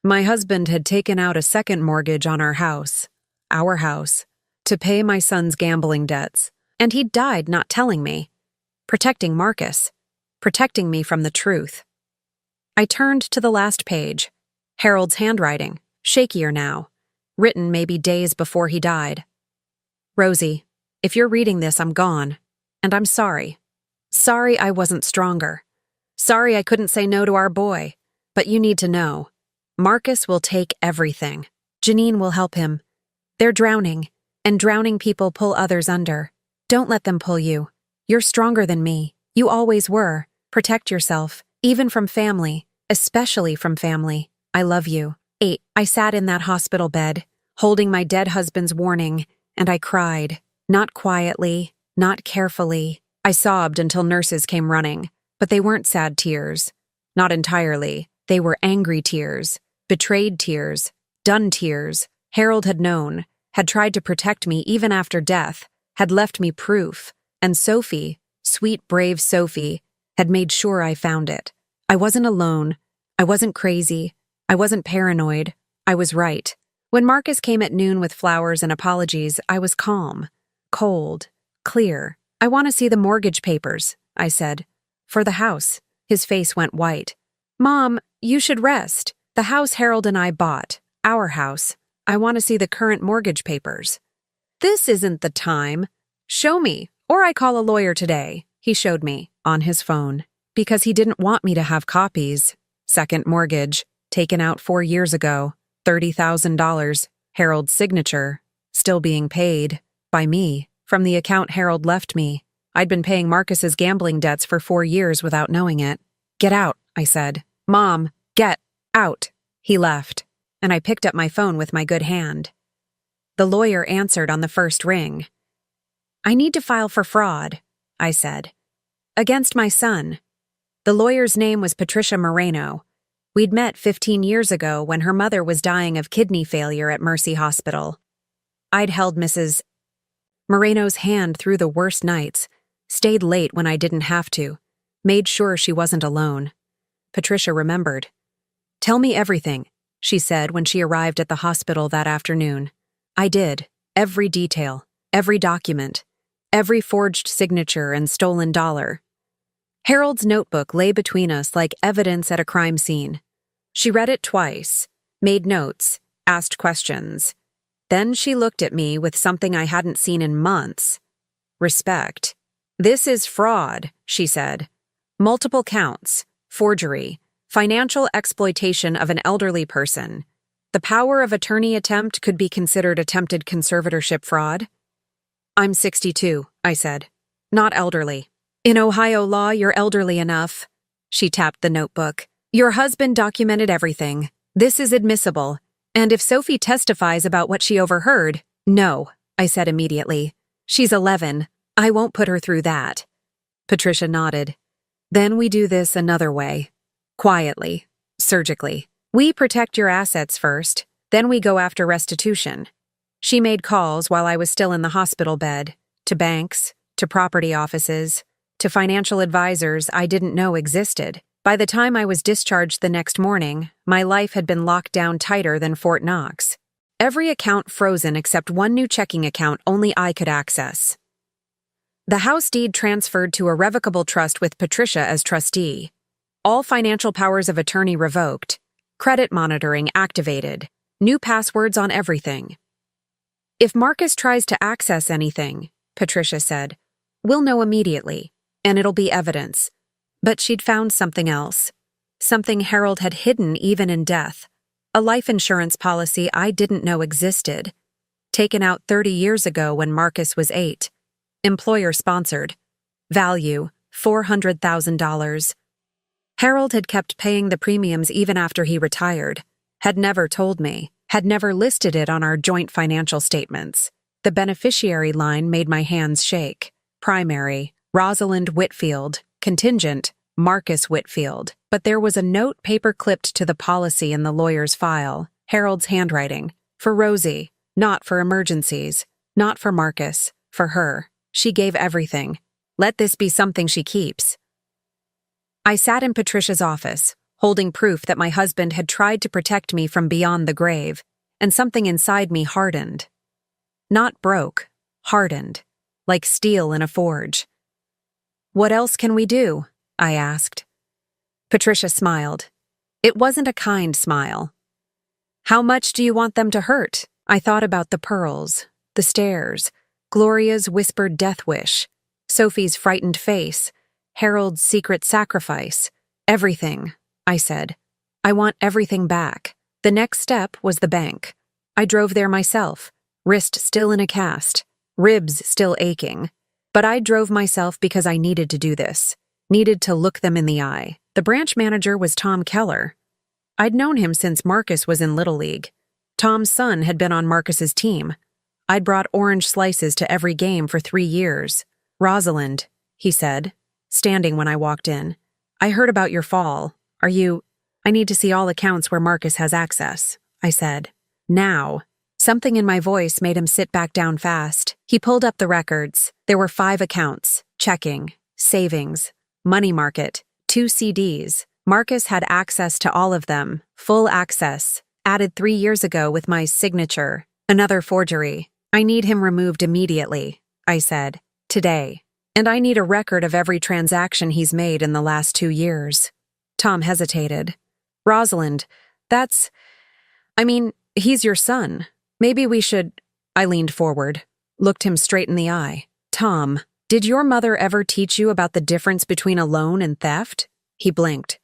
My husband had taken out a second mortgage on our house, to pay my son's gambling debts, and he'd died not telling me, protecting Marcus, protecting me from the truth. I turned to the last page, Harold's handwriting, shakier now, written maybe days before he died. Rosie, if you're reading this, I'm gone, and I'm sorry. Sorry I wasn't stronger. Sorry I couldn't say no to our boy, but you need to know. Marcus will take everything. Janine will help him. They're drowning, and drowning people pull others under. Don't let them pull you. You're stronger than me. You always were. Protect yourself, even from family, especially from family. I love you. 8. I sat in that hospital bed, holding my dead husband's warning, and I cried. Not quietly, not carefully. I sobbed until nurses came running, but they weren't sad tears. Not entirely. They were angry tears, betrayed tears, done tears. Harold had known, had tried to protect me even after death, had left me proof, and Sophie, sweet, brave Sophie, had made sure I found it. I wasn't alone. I wasn't crazy. I wasn't paranoid. I was right. When Marcus came at noon with flowers and apologies, I was calm, cold, clear. I want to see the mortgage papers, I said. For the house. His face went white. Mom, you should rest. The house Harold and I bought. Our house. I want to see the current mortgage papers. This isn't the time. Show me, or I call a lawyer today. He showed me, on his phone, because he didn't want me to have copies. Second mortgage, taken out 4 years ago, $30,000, Harold's signature, still being paid, by me, from the account Harold left me. I'd been paying Marcus's gambling debts for 4 years without knowing it. Get out, I said. Mom, get out. He left, and I picked up my phone with my good hand. The lawyer answered on the first ring. I need to file for fraud, I said. Against my son. The lawyer's name was Patricia Moreno. We'd met 15 years ago when her mother was dying of kidney failure at Mercy Hospital. I'd held Mrs. Moreno's hand through the worst nights, stayed late when I didn't have to, made sure she wasn't alone. Patricia remembered. Tell me everything, she said when she arrived at the hospital that afternoon. I did. Every detail, every document, every forged signature and stolen dollar. Harold's notebook lay between us like evidence at a crime scene. She read it twice, made notes, asked questions. Then she looked at me with something I hadn't seen in months. Respect. This is fraud, she said. Multiple counts, forgery, financial exploitation of an elderly person. The power of attorney attempt could be considered attempted conservatorship fraud. I'm 62, I said. Not elderly. In Ohio law, you're elderly enough. She tapped the notebook. Your husband documented everything. This is admissible. And if Sophie testifies about what she overheard, no, I said immediately. She's 11. I won't put her through that. Patricia nodded. Then we do this another way. Quietly. Surgically. We protect your assets first, Then we go after restitution. She made calls while I was still in the hospital bed, to banks, to property offices, to financial advisors I didn't know existed. By the time I was discharged the next morning, my life had been locked down tighter than Fort Knox. Every account frozen except one new checking account only I could access. The house deed transferred to a revocable trust with Patricia as trustee. All financial powers of attorney revoked. Credit monitoring activated. New passwords on everything. If Marcus tries to access anything, Patricia said, we'll know immediately, and it'll be evidence. But she'd found something else. Something Harold had hidden even in death. A life insurance policy I didn't know existed. Taken out 30 years ago when Marcus was 8. Employer-sponsored. Value, $400,000. Harold had kept paying the premiums even after he retired. Had never told me. Had never listed it on our joint financial statements. The beneficiary line made my hands shake. Primary, Rosalind Whitfield. Contingent, Marcus Whitfield. But there was a note paper-clipped to the policy in the lawyer's file, Harold's handwriting. For Rosie, not for emergencies. Not for Marcus, for her. She gave everything. Let this be something she keeps. I sat in Patricia's office, holding proof that my husband had tried to protect me from beyond the grave, and something inside me hardened. Not broke, hardened, like steel in a forge. What else can we do? I asked. Patricia smiled. It wasn't a kind smile. How much do you want them to hurt? I thought about the pearls, the stairs, Gloria's whispered death wish, Sophie's frightened face, Harold's secret sacrifice. Everything, I said. I want everything back. The next step was the bank. I drove there myself, wrist still in a cast, ribs still aching. But I drove myself because I needed to do this, needed to look them in the eye. The branch manager was Tom Keller. I'd known him since Marcus was in Little League. Tom's son had been on Marcus's team. I'd brought orange slices to every game for 3 years. Rosalind, he said, standing when I walked in. I heard about your fall. I need to see all accounts where Marcus has access, I said. Now. Something in my voice made him sit back down fast. He pulled up the records. There were 5 accounts, checking, savings, money market, 2 CDs. Marcus had access to all of them, full access, added 3 years ago with my signature. Another forgery. I need him removed immediately, I said. Today. And I need a record of every transaction he's made in the last 2 years. Tom hesitated. Rosalind, he's your son. Maybe we should... I leaned forward, looked him straight in the eye. Tom, did your mother ever teach you about the difference between a loan and theft? He blinked.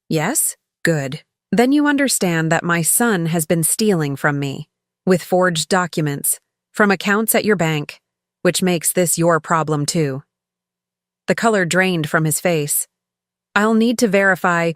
Yes? Good. Then you understand that my son has been stealing from me, with forged documents, from accounts at your bank, which makes this your problem too. The color drained from his face. I'll need to verify.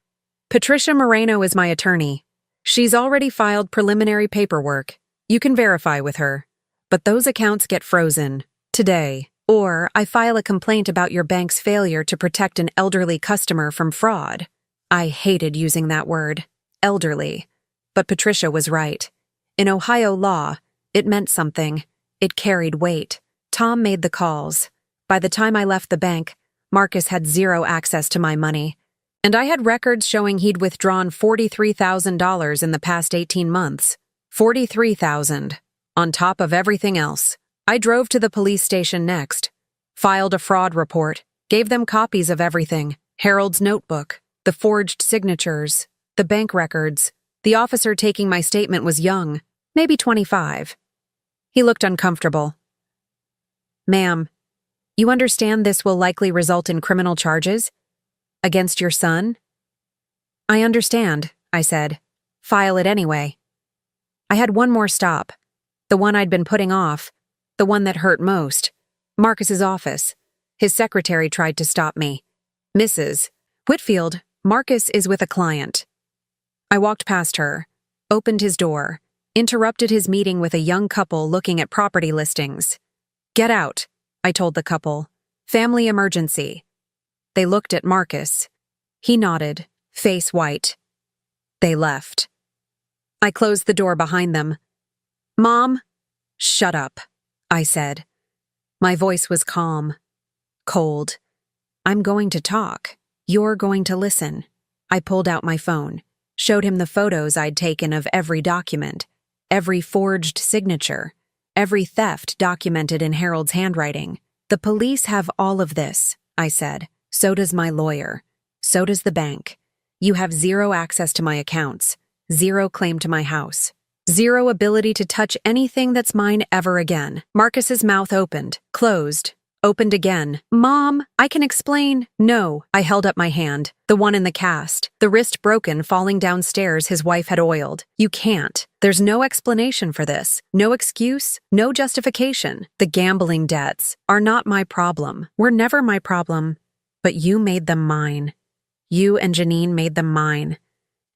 Patricia Moreno is my attorney. She's already filed preliminary paperwork. You can verify with her. But those accounts get frozen. Today. Or I file a complaint about your bank's failure to protect an elderly customer from fraud. I hated using that word. Elderly. But Patricia was right. In Ohio law, it meant something. It carried weight. Tom made the calls. By the time I left the bank, Marcus had 0 access to my money. And I had records showing he'd withdrawn $43,000 in the past 18 months. $43,000. On top of everything else. I drove to the police station next. Filed a fraud report. Gave them copies of everything. Harold's notebook. The forged signatures. The bank records. The officer taking my statement was young. Maybe 25. He looked uncomfortable. Ma'am, you understand this will likely result in criminal charges? Against your son? I understand, I said. File it anyway. I had one more stop. The one I'd been putting off. The one that hurt most. Marcus's office. His secretary tried to stop me. Mrs. Whitfield, Marcus is with a client. I walked past her, opened his door, interrupted his meeting with a young couple looking at property listings. Get out, I told the couple. Family emergency. They looked at Marcus. He nodded, face white. They left. I closed the door behind them. Mom, shut up, I said. My voice was calm, cold. I'm going to talk. You're going to listen. I pulled out my phone, showed him the photos I'd taken of every document, every forged signature, every theft documented in Harold's handwriting. The police have all of this, I said. So does my lawyer. So does the bank. You have zero access to my accounts, zero claim to my house, zero ability to touch anything that's mine ever again. Marcus's mouth opened, closed, opened again. Mom, I can explain. No, I held up my hand, the one in the cast, the wrist broken falling downstairs his wife had oiled. You can't. There's no explanation for this, no excuse, no justification. The gambling debts are not my problem, were never my problem, but you made them mine. You and Janine made them mine.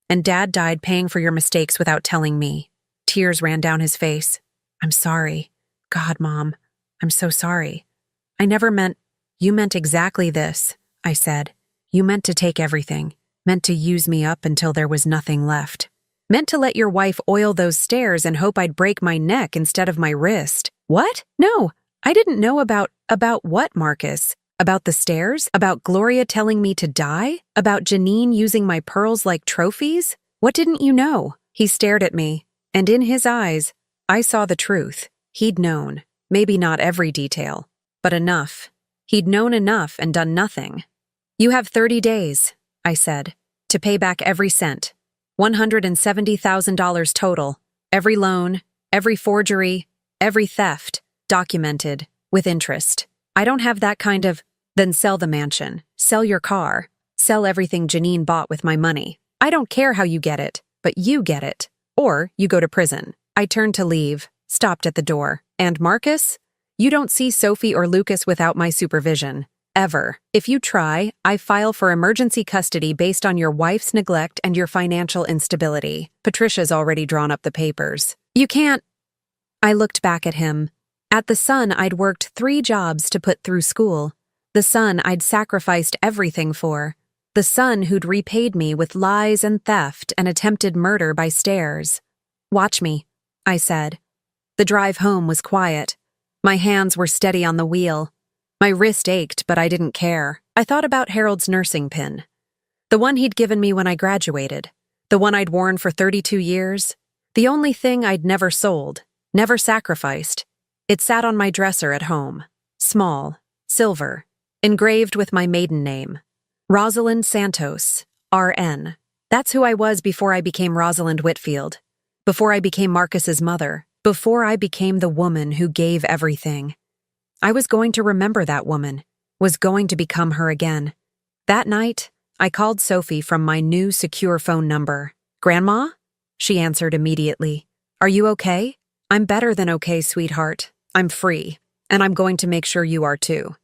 And Dad died paying for your mistakes without telling me. Tears ran down his face. I'm sorry. God, Mom, I'm so sorry. I never meant— You meant exactly this, I said. You meant to take everything, meant to use me up until there was nothing left. Meant to let your wife oil those stairs and hope I'd break my neck instead of my wrist. What? No, I didn't know about what, Marcus? About the stairs? About Gloria telling me to die? About Janine using my pearls like trophies? What didn't you know? He stared at me, and in his eyes, I saw the truth. He'd known. Maybe not every detail, but enough. He'd known enough and done nothing. You have 30 days, I said, to pay back every cent. $170,000 total. Every loan, every forgery, every theft, documented, with interest. I don't have that kind of— Then sell the mansion, sell your car, sell everything Janine bought with my money. I don't care how you get it, but you get it. Or you go to prison. I turned to leave, stopped at the door. And Marcus? You don't see Sophie or Lucas without my supervision. Ever. If you try, I file for emergency custody based on your wife's neglect and your financial instability. Patricia's already drawn up the papers. You can't— I looked back at him. At the son I'd worked 3 jobs to put through school. The son I'd sacrificed everything for. The son who'd repaid me with lies and theft and attempted murder by stairs. Watch me, I said. The drive home was quiet. My hands were steady on the wheel. My wrist ached, but I didn't care. I thought about Harold's nursing pin. The one he'd given me when I graduated. The one I'd worn for 32 years. The only thing I'd never sold, never sacrificed. It sat on my dresser at home. Small, silver, engraved with my maiden name. Rosalind Santos, RN. That's who I was before I became Rosalind Whitfield. Before I became Marcus's mother. Before I became the woman who gave everything. I was going to remember that woman. Was going to become her again. That night, I called Sophie from my new secure phone number. Grandma? She answered immediately. Are you okay? I'm better than okay, sweetheart. I'm free. And I'm going to make sure you are too.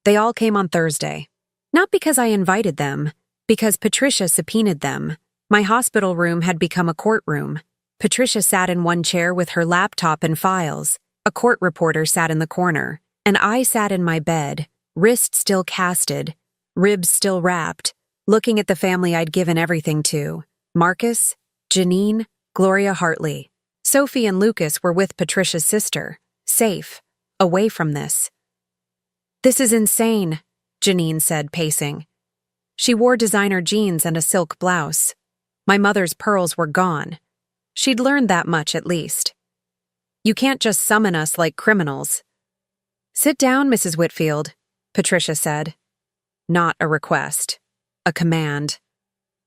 They all came on Thursday. Not because I invited them, because Patricia subpoenaed them. My hospital room had become a courtroom. Patricia sat in one chair with her laptop and files. A court reporter sat in the corner. And I sat in my bed, wrist still casted, ribs still wrapped, looking at the family I'd given everything to. Marcus, Janine, Gloria Hartley. Sophie and Lucas were with Patricia's sister, safe, away from this. This is insane, Janine said, pacing. She wore designer jeans and a silk blouse. My mother's pearls were gone. She'd learned that much at least. You can't just summon us like criminals. Sit down, Mrs. Whitfield, Patricia said. Not a request. A command.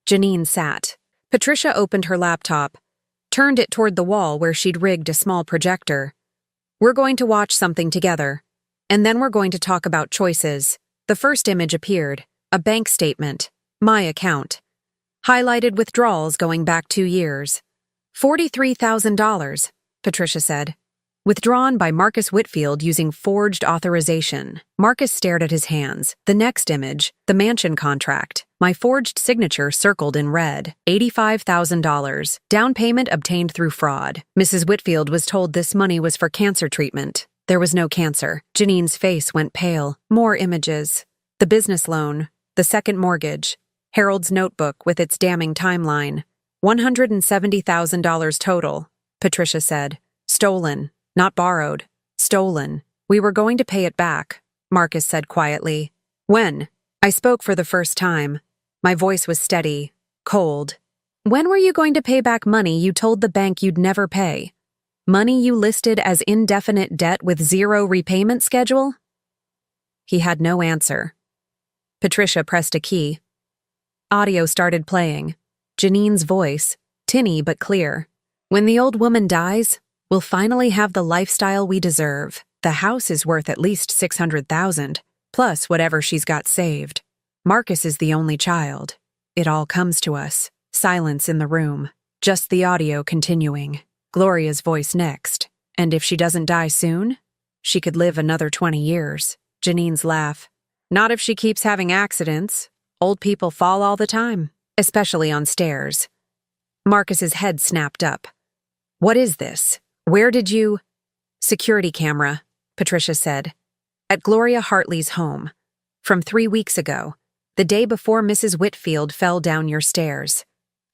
Janine sat. Patricia opened her laptop, turned it toward the wall where she'd rigged a small projector. We're going to watch something together, and then we're going to talk about choices. The first image appeared, a bank statement, my account. Highlighted withdrawals going back 2 years. $43,000, Patricia said. Withdrawn by Marcus Whitfield using forged authorization. Marcus stared at his hands. The next image, the mansion contract. My forged signature circled in red. $85,000. Down payment obtained through fraud. Mrs. Whitfield was told this money was for cancer treatment. There was no cancer. Janine's face went pale. More images. The business loan. The second mortgage. Harold's notebook with its damning timeline. $170,000 total, Patricia said. Stolen, not borrowed. Stolen. We were going to pay it back, Marcus said quietly. When? I spoke for the first time. My voice was steady, cold. When were you going to pay back money you told the bank you'd never pay? Money you listed as indefinite debt with zero repayment schedule? He had no answer. Patricia pressed a key. Audio started playing. Janine's voice, tinny but clear. When the old woman dies, we'll finally have the lifestyle we deserve. The house is worth at least $600,000, plus whatever she's got saved. Marcus is the only child. It all comes to us. Silence in the room. Just the audio continuing. Gloria's voice next. And if she doesn't die soon, she could live another 20 years. Janine's laugh. Not if she keeps having accidents. Old people fall all the time, especially on stairs. Marcus's head snapped up. What is this? Where did you— Security camera, Patricia said. At Gloria Hartley's home. From 3 weeks ago, the day before Mrs. Whitfield fell down your stairs.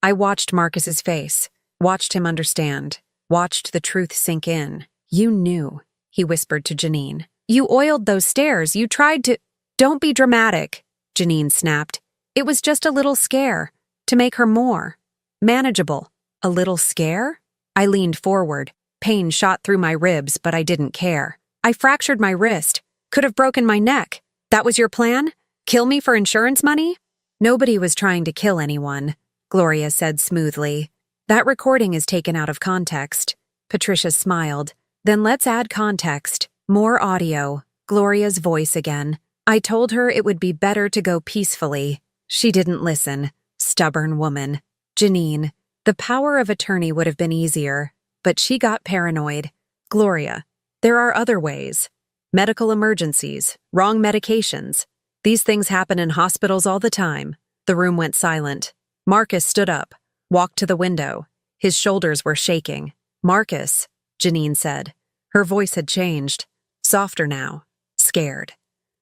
I watched Marcus's face, watched him understand, watched the truth sink in. You knew, he whispered to Janine. You oiled those stairs. You tried to— Don't be dramatic, Janine snapped. It was just a little scare, to make her more manageable. A little scare? I leaned forward. Pain shot through my ribs, but I didn't care. I fractured my wrist. Could have broken my neck. That was your plan? Kill me for insurance money? Nobody was trying to kill anyone, Gloria said smoothly. That recording is taken out of context. Patricia smiled. Then let's add context. More audio. Gloria's voice again. I told her it would be better to go peacefully. She didn't listen. Stubborn woman. Janine. The power of attorney would have been easier, but she got paranoid. Gloria. There are other ways. Medical emergencies, wrong medications. These things happen in hospitals all the time. The room went silent. Marcus stood up, walked to the window. His shoulders were shaking. Marcus, Janine said. Her voice had changed. Softer now. Scared.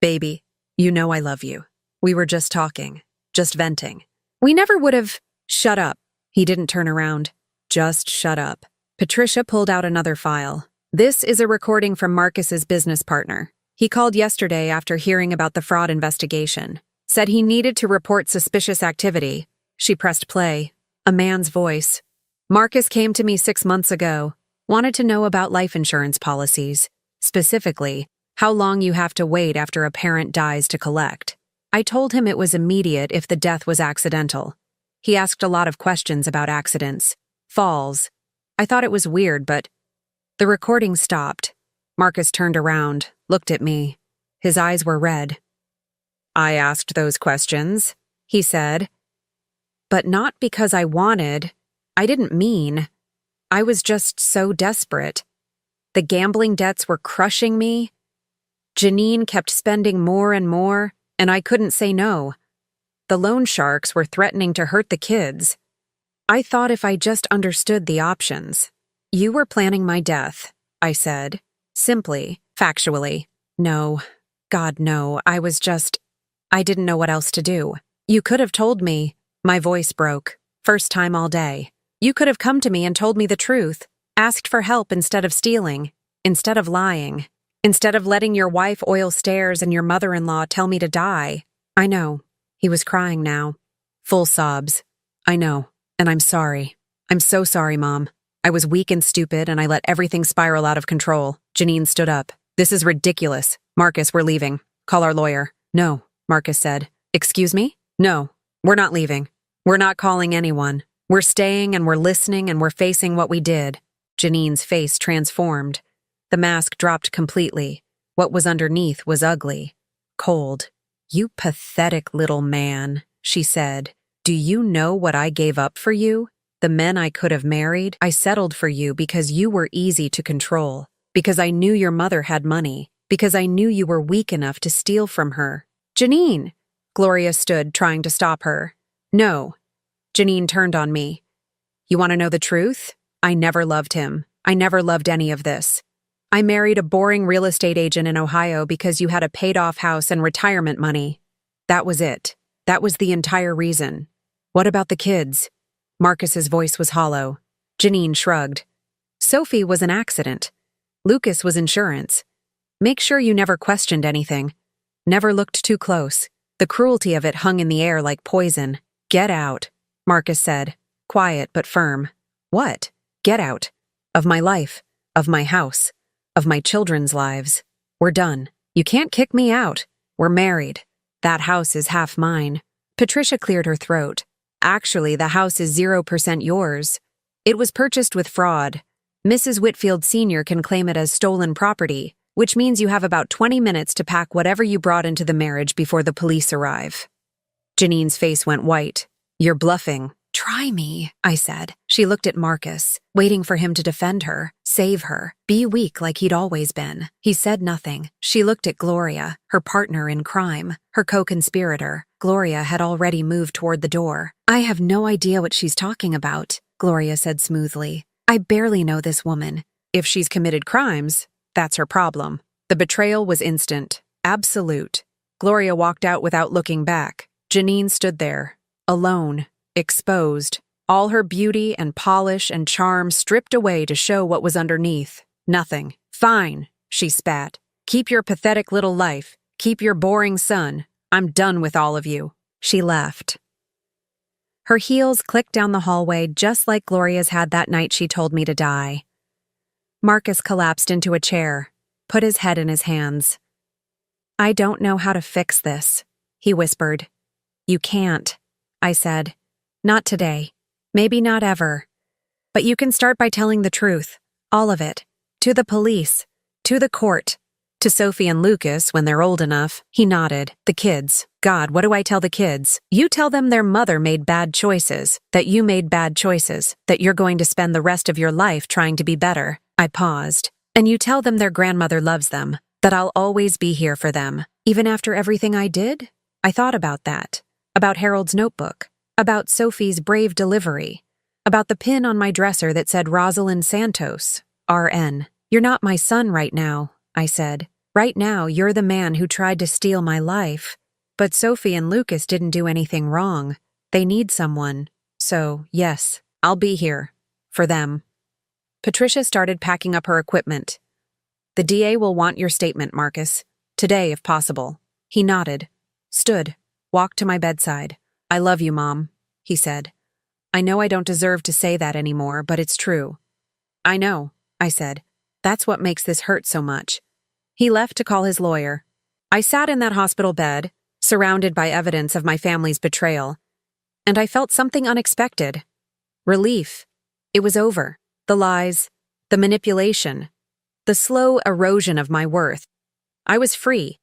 Baby, you know I love you. We were just talking. Just venting. We never would have— Shut up. He didn't turn around. Just shut up. Patricia pulled out another file. This is a recording from Marcus's business partner. He called yesterday after hearing about the fraud investigation. Said he needed to report suspicious activity. She pressed play. A man's voice. Marcus came to me 6 months ago. Wanted to know about life insurance policies. Specifically, how long you have to wait after a parent dies to collect. I told him it was immediate if the death was accidental. He asked a lot of questions about accidents. Falls. I thought it was weird, but— The recording stopped. Marcus turned around, looked at me. His eyes were red. I asked those questions, he said. But not because I wanted. I didn't mean. I was just so desperate. The gambling debts were crushing me. Janine kept spending more and more, and I couldn't say no. The loan sharks were threatening to hurt the kids. I thought if I just understood the options. You were planning my death, I said. Simply, factually. No. God, no. I didn't know what else to do. You could have told me. My voice broke. First time all day. You could have come to me and told me the truth. Asked for help instead of stealing. Instead of lying. Instead of letting your wife oil stairs and your mother-in-law tell me to die. I know. He was crying now. Full sobs. I know. And I'm sorry. I'm so sorry, Mom. I was weak and stupid, and I let everything spiral out of control. Janine stood up. This is ridiculous. Marcus, we're leaving. Call our lawyer. No, Marcus said. Excuse me? No, we're not leaving. We're not calling anyone. We're staying and we're listening and we're facing what we did. Janine's face transformed. The mask dropped completely. What was underneath was ugly. Cold. You pathetic little man, she said. Do you know what I gave up for you? The men I could have married, I settled for you because you were easy to control, because I knew your mother had money, because I knew you were weak enough to steal from her. Janine! Gloria stood, trying to stop her. No. Janine turned on me. You want to know the truth? I never loved him. I never loved any of this. I married a boring real estate agent in Ohio because you had a paid-off house and retirement money. That was it. That was the entire reason. What about the kids? Marcus's voice was hollow. Janine shrugged. Sophie was an accident. Lucas was insurance. Make sure you never questioned anything. Never looked too close. The cruelty of it hung in the air like poison. Get out, Marcus said, quiet but firm. What? Get out. Of my life. Of my house. Of my children's lives. We're done. You can't kick me out. We're married. That house is half mine. Patricia cleared her throat. Actually, the house is 0% yours. It was purchased with fraud. Mrs. Whitfield Sr. can claim it as stolen property, which means you have about 20 minutes to pack whatever you brought into the marriage before the police arrive. Janine's face went white. You're bluffing. Try me, I said. She looked at Marcus, waiting for him to defend her, save her, be weak like he'd always been. He said nothing. She looked at Gloria, her partner in crime, her co-conspirator. Gloria had already moved toward the door. I have no idea what she's talking about, Gloria said smoothly. I barely know this woman. If she's committed crimes, that's her problem. The betrayal was instant, absolute. Gloria walked out without looking back. Janine stood there, alone, exposed, all her beauty and polish and charm stripped away to show what was underneath. Nothing. Fine, she spat. Keep your pathetic little life. Keep your boring son. I'm done with all of you. She left. Her heels clicked down the hallway just like Gloria's had that night she told me to die. Marcus collapsed into a chair, put his head in his hands. I don't know how to fix this, he whispered. You can't, I said. Not today. Maybe not ever. But you can start by telling the truth. All of it. To the police. To the court. To Sophie and Lucas when they're old enough. He nodded. The kids. God, what do I tell the kids? You tell them their mother made bad choices. That you made bad choices. That you're going to spend the rest of your life trying to be better. I paused. And you tell them their grandmother loves them. That I'll always be here for them. Even after everything I did? I thought about that. About Harold's notebook. About Sophie's brave delivery. About the pin on my dresser that said Rosalind Santos, RN. You're not my son right now, I said. Right now, you're the man who tried to steal my life. But Sophie and Lucas didn't do anything wrong. They need someone. So, yes, I'll be here. For them. Patricia started packing up her equipment. The DA will want your statement, Marcus. Today, if possible. He nodded. Stood. Walked to my bedside. I love you, Mom, he said. I know I don't deserve to say that anymore, but it's true. I know, I said. That's what makes this hurt so much. He left to call his lawyer. I sat in that hospital bed, surrounded by evidence of my family's betrayal, and I felt something unexpected. Relief. It was over. The lies, the manipulation, the slow erosion of my worth. I was free.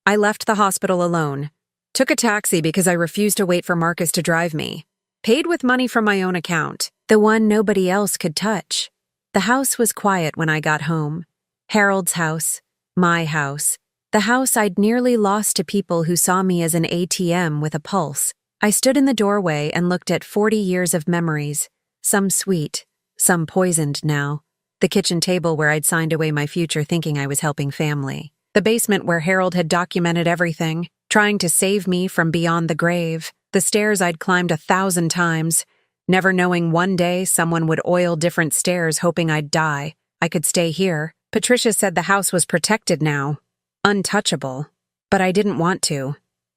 I left the hospital alone. Took a taxi because I refused to wait for Marcus to drive me. Paid with money from my own account, the one nobody else could touch. The house was quiet when I got home. Harold's house, my house, the house I'd nearly lost to people who saw me as an ATM with a pulse. I stood in the doorway and looked at 40 years of memories, some sweet, some poisoned now. The kitchen table where I'd signed away my future thinking I was helping family. The basement where Harold had documented everything, trying to save me from beyond the grave. The stairs I'd climbed 1,000 times, never knowing one day someone would oil different stairs hoping I'd die. I could stay here. Patricia said the house was protected now. Untouchable. But I didn't want to.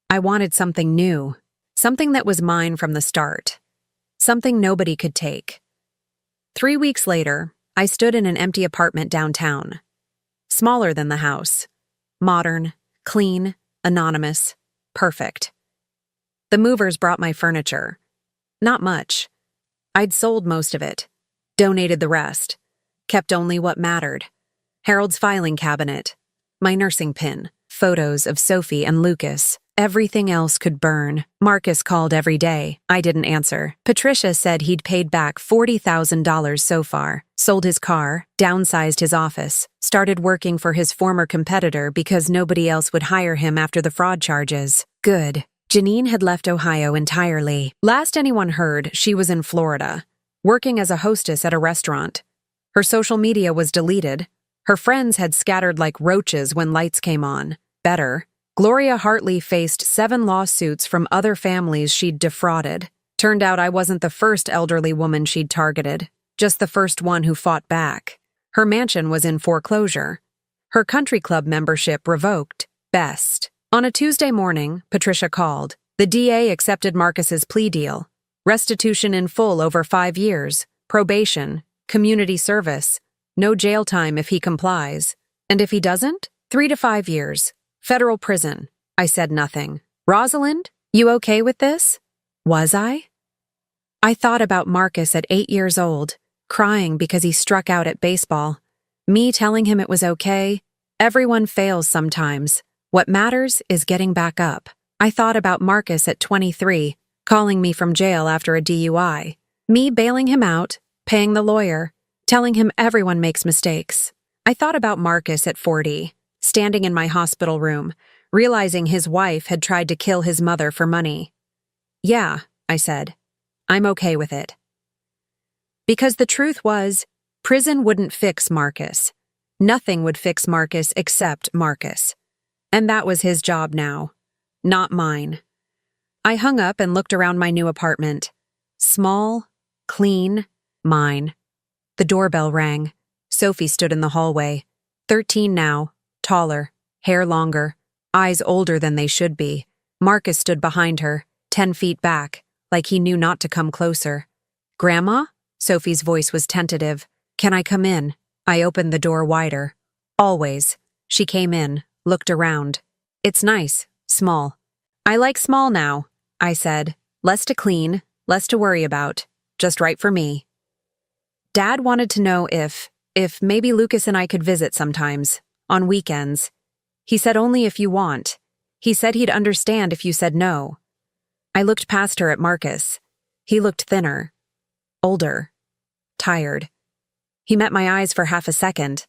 I wanted something new. Something that was mine from the start. Something nobody could take. 3 weeks later, I stood in an empty apartment downtown. Smaller than the house. Modern, clean, anonymous, perfect. The movers brought my furniture. Not much. I'd sold most of it. Donated the rest. Kept only what mattered. Harold's filing cabinet. My nursing pin. Photos of Sophie and Lucas. Everything else could burn. Marcus called every day. I didn't answer. Patricia said he'd paid back $40,000 so far. Sold his car, downsized his office, started working for his former competitor because nobody else would hire him after the fraud charges. Good. Janine had left Ohio entirely. Last anyone heard, she was in Florida, working as a hostess at a restaurant. Her social media was deleted. Her friends had scattered like roaches when lights came on. Better. Gloria Hartley faced 7 lawsuits from other families she'd defrauded. Turned out I wasn't the first elderly woman she'd targeted, just the first one who fought back. Her mansion was in foreclosure. Her country club membership revoked. Best. On a Tuesday morning, Patricia called. The DA accepted Marcus's plea deal. Restitution in full over 5 years, probation, community service, no jail time if he complies. And if he doesn't, 3 to 5 years. Federal prison. I said nothing. Rosalind, you okay with this? Was I? I thought about Marcus at 8 years old, crying because he struck out at baseball. Me telling him it was okay. Everyone fails sometimes. What matters is getting back up. I thought about Marcus at 23, calling me from jail after a DUI. Me bailing him out, paying the lawyer, telling him everyone makes mistakes. I thought about Marcus at 40, standing in my hospital room, realizing his wife had tried to kill his mother for money. Yeah, I said. I'm okay with it. Because the truth was, prison wouldn't fix Marcus. Nothing would fix Marcus except Marcus. And that was his job now, not mine. I hung up and looked around my new apartment. Small, clean, mine. The doorbell rang. Sophie stood in the hallway. 13 now, taller, hair longer, eyes older than they should be. Marcus stood behind her, 10 feet back, like he knew not to come closer. Grandma? Sophie's voice was tentative. Can I come in? I opened the door wider. Always. She came in, looked around. It's nice, small. I like small now, I said. Less to clean, less to worry about. Just right for me. Dad wanted to know if maybe Lucas and I could visit sometimes, on weekends. He said only if you want. He said he'd understand if you said no. I looked past her at Marcus. He looked thinner, older, tired. He met my eyes for half a second,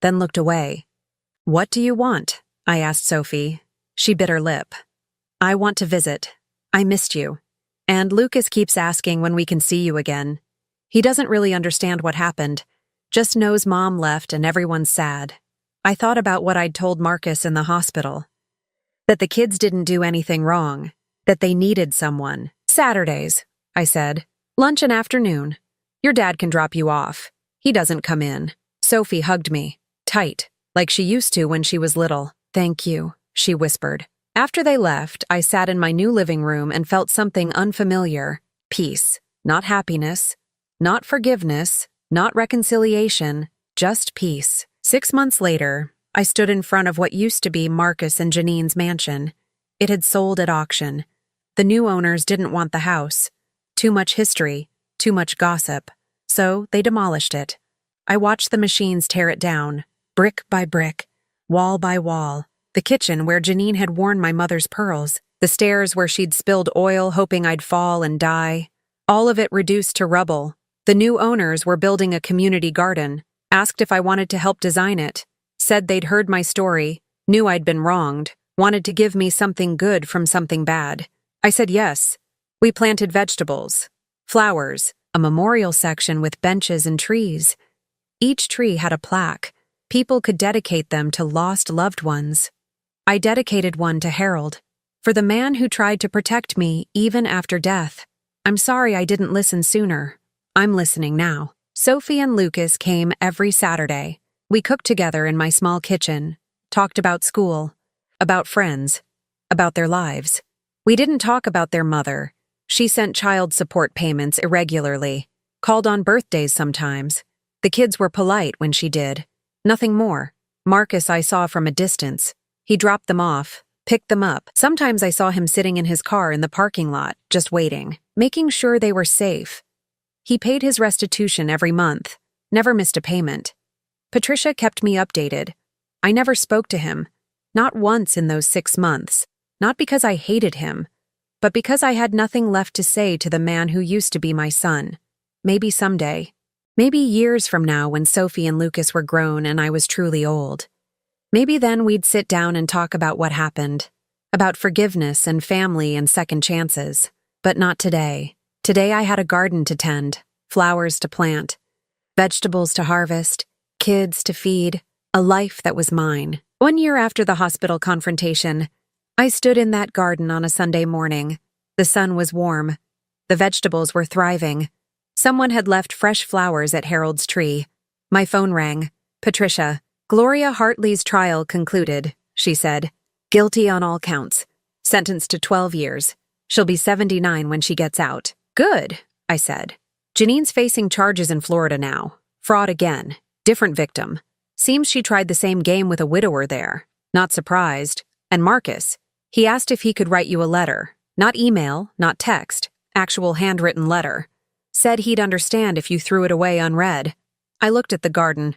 then looked away. What do you want? I asked Sophie. She bit her lip. I want to visit. I missed you. And Lucas keeps asking when we can see you again. He doesn't really understand what happened, just knows Mom left and everyone's sad. I thought about what I'd told Marcus in the hospital. That the kids didn't do anything wrong, that they needed someone. Saturdays, I said. Lunch and afternoon. Your dad can drop you off. He doesn't come in. Sophie hugged me, tight, like she used to when she was little. Thank you, she whispered. After they left, I sat in my new living room and felt something unfamiliar. Peace, not happiness, not forgiveness, not reconciliation, just peace. 6 months later, I stood in front of what used to be Marcus and Janine's mansion. It had sold at auction. The new owners didn't want the house. Too much history, too much gossip. So they demolished it. I watched the machines tear it down, brick by brick, wall by wall. The kitchen where Janine had worn my mother's pearls, the stairs where she'd spilled oil hoping I'd fall and die. All of it reduced to rubble. The new owners were building a community garden, asked if I wanted to help design it, said they'd heard my story, knew I'd been wronged, wanted to give me something good from something bad. I said yes. We planted vegetables, flowers, a memorial section with benches and trees. Each tree had a plaque. People could dedicate them to lost loved ones. I dedicated one to Harold, for the man who tried to protect me even after death. I'm sorry I didn't listen sooner. I'm listening now. Sophie and Lucas came every Saturday. We cooked together in my small kitchen, talked about school, about friends, about their lives. We didn't talk about their mother. She sent child support payments irregularly, called on birthdays sometimes. The kids were polite when she did. Nothing more. Marcus I saw from a distance. He dropped them off, picked them up. Sometimes I saw him sitting in his car in the parking lot, just waiting, making sure they were safe. He paid his restitution every month, never missed a payment. Patricia kept me updated. I never spoke to him, not once in those 6 months, not because I hated him, but because I had nothing left to say to the man who used to be my son. Maybe someday. Maybe years from now when Sophie and Lucas were grown and I was truly old. Maybe then we'd sit down and talk about what happened, about forgiveness and family and second chances. But not today. Today I had a garden to tend, flowers to plant, vegetables to harvest, kids to feed, a life that was mine. 1 year after the hospital confrontation, I stood in that garden on a Sunday morning. The sun was warm. The vegetables were thriving. Someone had left fresh flowers at Harold's tree. My phone rang. Patricia, Gloria Hartley's trial concluded, she said. Guilty on all counts. Sentenced to 12 years. She'll be 79 when she gets out. Good, I said. Janine's facing charges in Florida now. Fraud again. Different victim. Seems she tried the same game with a widower there. Not surprised. And Marcus. He asked if he could write you a letter. Not email, not text. Actual handwritten letter. Said he'd understand if you threw it away unread. I looked at the garden.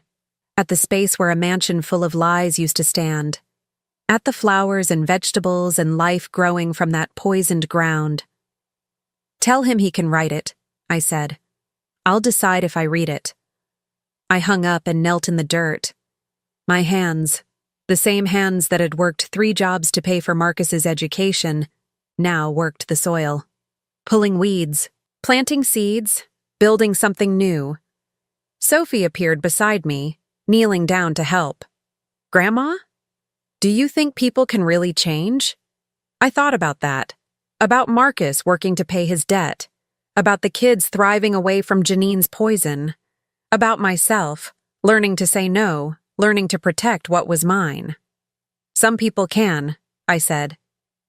At the space where a mansion full of lies used to stand. At the flowers and vegetables and life growing from that poisoned ground. Tell him he can write it, I said. I'll decide if I read it. I hung up and knelt in the dirt. My hands, the same hands that had worked 3 jobs to pay for Marcus's education, now worked the soil. Pulling weeds, planting seeds, building something new. Sophie appeared beside me, kneeling down to help. Grandma? Do you think people can really change? I thought about that. About Marcus working to pay his debt. About the kids thriving away from Janine's poison. About myself, learning to say no, learning to protect what was mine. Some people can, I said,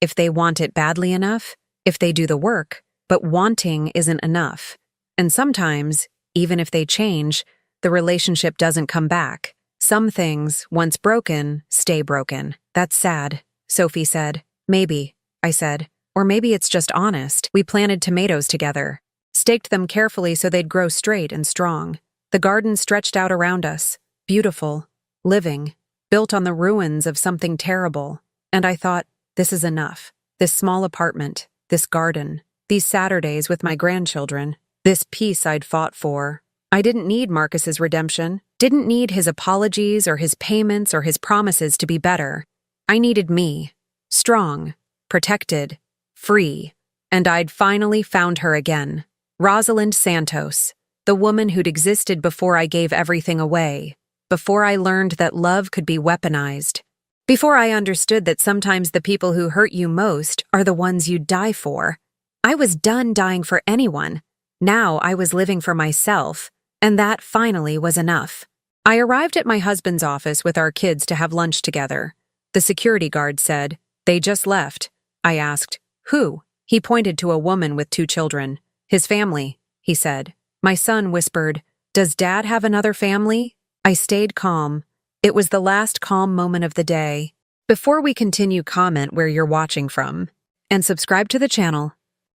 if they want it badly enough, if they do the work, but wanting isn't enough. And sometimes, even if they change, the relationship doesn't come back. Some things, once broken, stay broken. That's sad, Sophie said. Maybe, I said. Or maybe it's just honest. We planted tomatoes together. Staked them carefully so they'd grow straight and strong. The garden stretched out around us. Beautiful. Living. Built on the ruins of something terrible. And I thought, this is enough. This small apartment. This garden. These Saturdays with my grandchildren. This peace I'd fought for. I didn't need Marcus's redemption. Didn't need his apologies or his payments or his promises to be better. I needed me. Strong. Protected. Free. And I'd finally found her again. Rosalind Santos. The woman who'd existed before I gave everything away. Before I learned that love could be weaponized. Before I understood that sometimes the people who hurt you most are the ones you'd die for. I was done dying for anyone. Now I was living for myself. And that finally was enough. I arrived at my husband's office with our kids to have lunch together. The security guard said, "They just left." I asked, "Who?" He pointed to a woman with 2 children. "His family," he said. My son whispered, "Does Dad have another family?" I stayed calm. It was the last calm moment of the day. Before we continue, comment where you're watching from. And subscribe to the channel.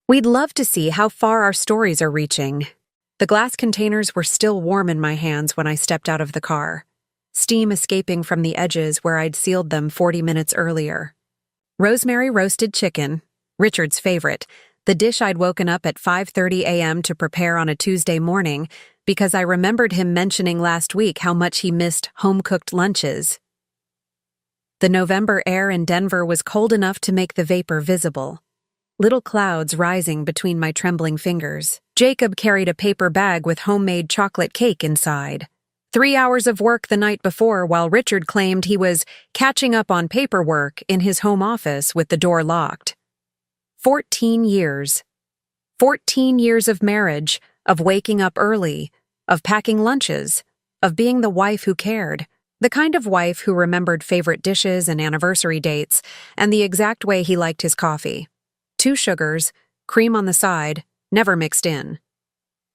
We'd love to see how far our stories are reaching. The glass containers were still warm in my hands when I stepped out of the car. Steam escaping from the edges where I'd sealed them 40 minutes earlier. Rosemary roasted chicken, Richard's favorite, the dish I'd woken up at 5:30 a.m. to prepare on a Tuesday morning because I remembered him mentioning last week how much he missed home-cooked lunches. The November air in Denver was cold enough to make the vapor visible. Little clouds rising between my trembling fingers. Jacob carried a paper bag with homemade chocolate cake inside. 3 hours of work the night before while Richard claimed he was catching up on paperwork in his home office with the door locked. 14 years. 14 years of marriage, of waking up early, of packing lunches, of being the wife who cared. The kind of wife who remembered favorite dishes and anniversary dates and the exact way he liked his coffee. 2 sugars, cream on the side, never mixed in.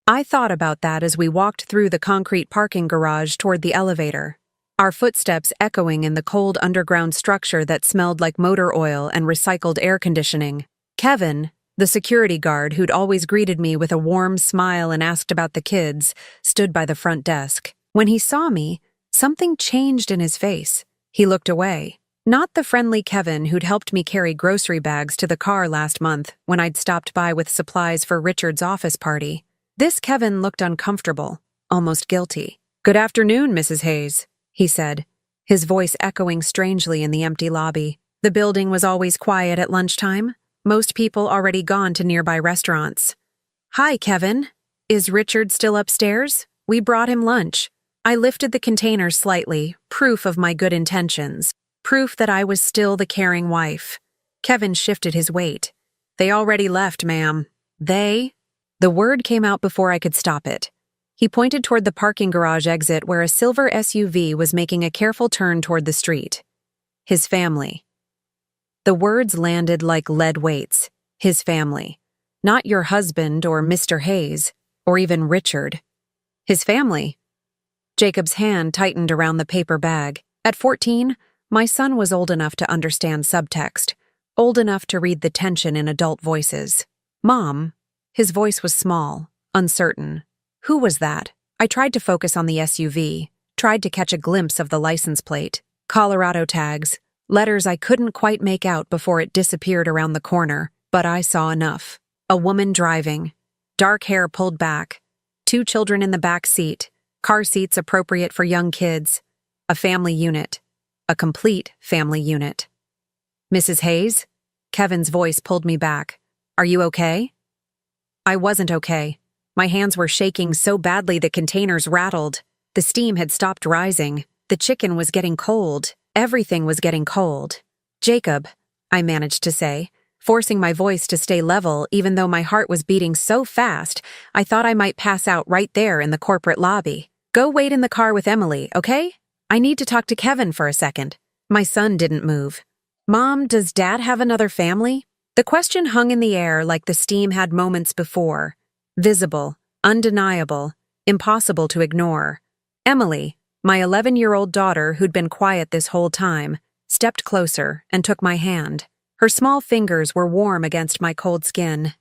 I thought about that as we walked through the concrete parking garage toward the elevator, our footsteps echoing in the cold underground structure that smelled like motor oil and recycled air conditioning. Kevin, the security guard who'd always greeted me with a warm smile and asked about the kids, stood by the front desk. When he saw me, something changed in his face. He looked away. Not the friendly Kevin who'd helped me carry grocery bags to the car last month when I'd stopped by with supplies for Richard's office party. This Kevin looked uncomfortable, almost guilty. "Good afternoon, Mrs. Hayes," he said, his voice echoing strangely in the empty lobby. The building was always quiet at lunchtime, most people already gone to nearby restaurants. "Hi, Kevin. Is Richard still upstairs? We brought him lunch." I lifted the container slightly, proof of my good intentions. Proof that I was still the caring wife. Kevin shifted his weight. "They already left, ma'am." "They?" The word came out before I could stop it. He pointed toward the parking garage exit where a silver SUV was making a careful turn toward the street. His family. The words landed like lead weights. His family. Not your husband or Mr. Hayes, or even Richard. His family. Jacob's hand tightened around the paper bag. At 14, my son was old enough to understand subtext, old enough to read the tension in adult voices. Mom. His voice was small, uncertain. Who was that? I tried to focus on the SUV, tried to catch a glimpse of the license plate, Colorado tags, letters I couldn't quite make out before it disappeared around the corner, but I saw enough. A woman driving, dark hair pulled back, 2 children in the back seat, car seats appropriate for young kids, a family unit, a complete family unit. Mrs. Hayes? Kevin's voice pulled me back. Are you okay? I wasn't okay. My hands were shaking so badly the containers rattled. The steam had stopped rising. The chicken was getting cold. Everything was getting cold. Jacob, I managed to say, forcing my voice to stay level even though my heart was beating so fast I thought I might pass out right there in the corporate lobby. Go wait in the car with Emily, okay? I need to talk to Kevin for a second. My son didn't move. Mom, does Dad have another family? The question hung in the air like the steam had moments before. Visible, undeniable, impossible to ignore. Emily, my 11-year-old daughter who'd been quiet this whole time, stepped closer and took my hand. Her small fingers were warm against my cold skin.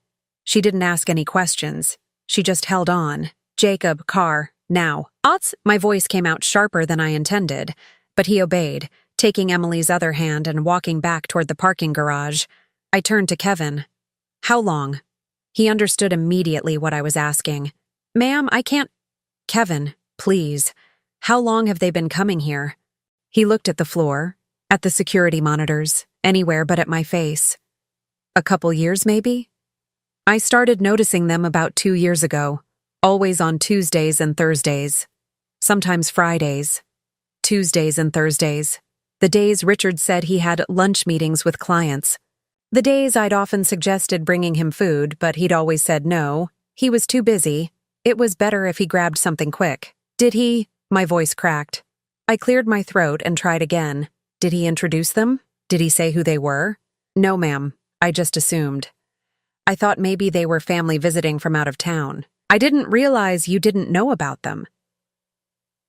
She didn't ask any questions. She just held on. Jacob, car, now. My voice came out sharper than I intended, but he obeyed, taking Emily's other hand and walking back toward the parking garage. I turned to Kevin. How long? He understood immediately what I was asking. Ma'am, I can't… Kevin, please. How long have they been coming here? He looked at the floor, at the security monitors, anywhere but at my face. A couple years, maybe? I started noticing them about 2 years ago, always on Tuesdays and Thursdays. Sometimes Fridays. Tuesdays and Thursdays. The days Richard said he had lunch meetings with clients. The days I'd often suggested bringing him food, but he'd always said no. He was too busy. It was better if he grabbed something quick. Did he? My voice cracked. I cleared my throat and tried again. Did he introduce them? Did he say who they were? No, ma'am. I just assumed. I thought maybe they were family visiting from out of town. I didn't realize you didn't know about them.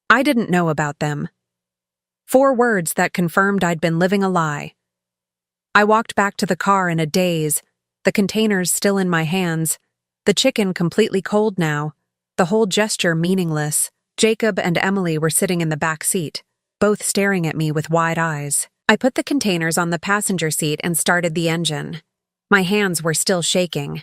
I didn't know about them. 4 words that confirmed I'd been living a lie. I walked back to the car in a daze, the containers still in my hands, the chicken completely cold now, the whole gesture meaningless. Jacob and Emily were sitting in the back seat, both staring at me with wide eyes. I put the containers on the passenger seat and started the engine. My hands were still shaking.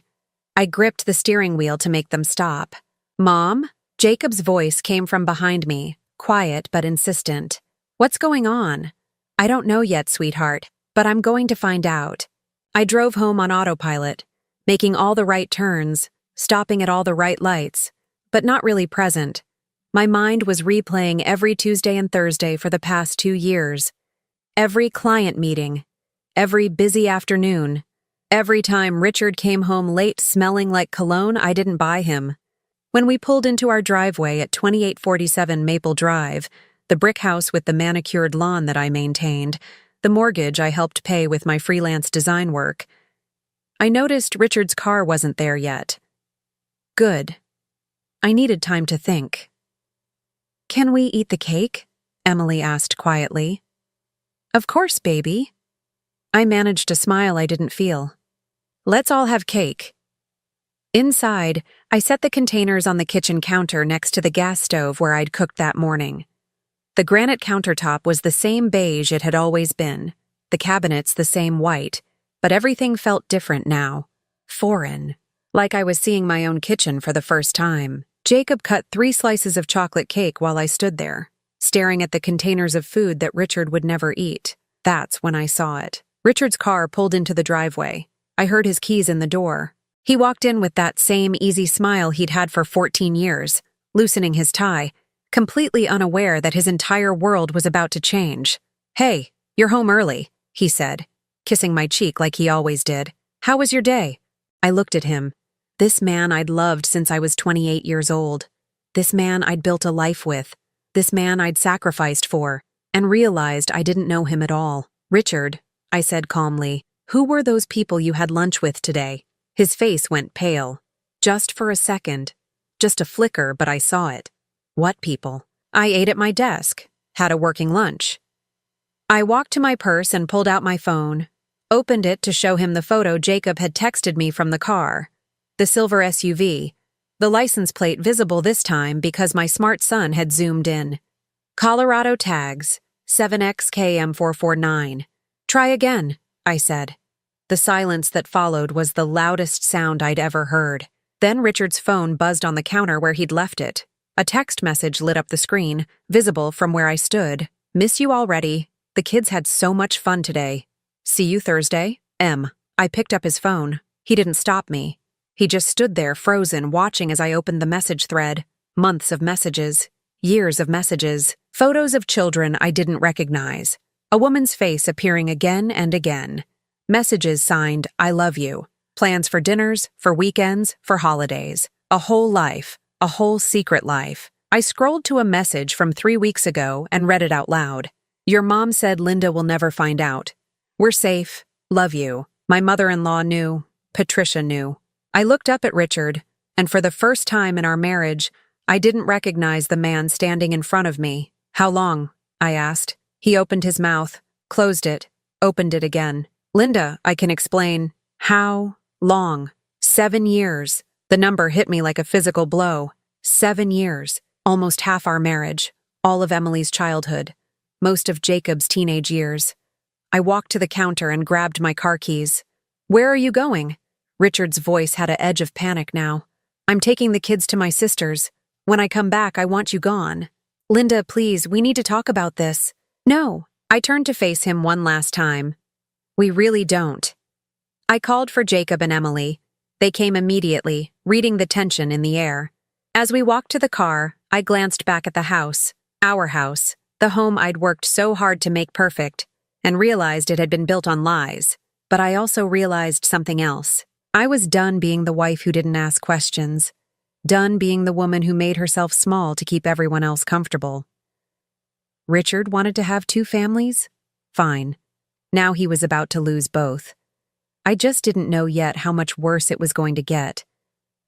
I gripped the steering wheel to make them stop. Mom? Jacob's voice came from behind me, quiet but insistent. What's going on? I don't know yet, sweetheart, but I'm going to find out. I drove home on autopilot, making all the right turns, stopping at all the right lights, but not really present. My mind was replaying every Tuesday and Thursday for the past 2 years. Every client meeting, every busy afternoon, every time Richard came home late smelling like cologne I didn't buy him. When we pulled into our driveway at 2847 Maple Drive, the brick house with the manicured lawn that I maintained, the mortgage I helped pay with my freelance design work, I noticed Richard's car wasn't there yet. Good. I needed time to think. Can we eat the cake? Emily asked quietly. Of course, baby. I managed a smile I didn't feel. Let's all have cake. Inside, I set the containers on the kitchen counter next to the gas stove where I'd cooked that morning. The granite countertop was the same beige it had always been, the cabinets the same white, but everything felt different now. Foreign. Like I was seeing my own kitchen for the first time. Jacob cut 3 slices of chocolate cake while I stood there, staring at the containers of food that Richard would never eat. That's when I saw it. Richard's car pulled into the driveway. I heard his keys in the door. He walked in with that same easy smile he'd had for 14 years, loosening his tie, completely unaware that his entire world was about to change. Hey, you're home early, he said, kissing my cheek like he always did. How was your day? I looked at him. This man I'd loved since I was 28 years old. This man I'd built a life with. This man I'd sacrificed for, and realized I didn't know him at all. "Richard," I said calmly, "who were those people you had lunch with today?" His face went pale. Just for a second. Just a flicker, but I saw it. "What people?" "I ate at my desk. Had a working lunch." I walked to my purse and pulled out my phone, opened it to show him the photo Jacob had texted me from the car. The silver SUV. The license plate visible this time because my smart son had zoomed in. Colorado tags, 7XKM449. "Try again," I said. The silence that followed was the loudest sound I'd ever heard. Then Richard's phone buzzed on the counter where he'd left it. A text message lit up the screen, visible from where I stood. "Miss you already. The kids had so much fun today. See you Thursday, M." I picked up his phone. He didn't stop me. He just stood there frozen, watching as I opened the message thread. Months of messages. Years of messages. Photos of children I didn't recognize. A woman's face appearing again and again. Messages signed, "I love you." Plans for dinners, for weekends, for holidays. A whole life. A whole secret life. I scrolled to a message from 3 weeks ago and read it out loud. "Your mom said Linda will never find out. We're safe. Love you." My mother-in-law knew. Patricia knew. I looked up at Richard, and for the first time in our marriage, I didn't recognize the man standing in front of me. "How long?" I asked. He opened his mouth, closed it, opened it again. "Linda, I can explain." "How long?" 7 years. The number hit me like a physical blow. 7 years. Almost half our marriage. All of Emily's childhood. Most of Jacob's teenage years. I walked to the counter and grabbed my car keys. "Where are you going?" Richard's voice had an edge of panic now. "I'm taking the kids to my sister's. When I come back, I want you gone." "Linda, please, we need to talk about this." "No." I turned to face him one last time. "We really don't." I called for Jacob and Emily. They came immediately, reading the tension in the air. As we walked to the car, I glanced back at the house, our house, the home I'd worked so hard to make perfect, and realized it had been built on lies. But I also realized something else. I was done being the wife who didn't ask questions. Done being the woman who made herself small to keep everyone else comfortable. Richard wanted to have 2 families? Fine. Now he was about to lose both. I just didn't know yet how much worse it was going to get.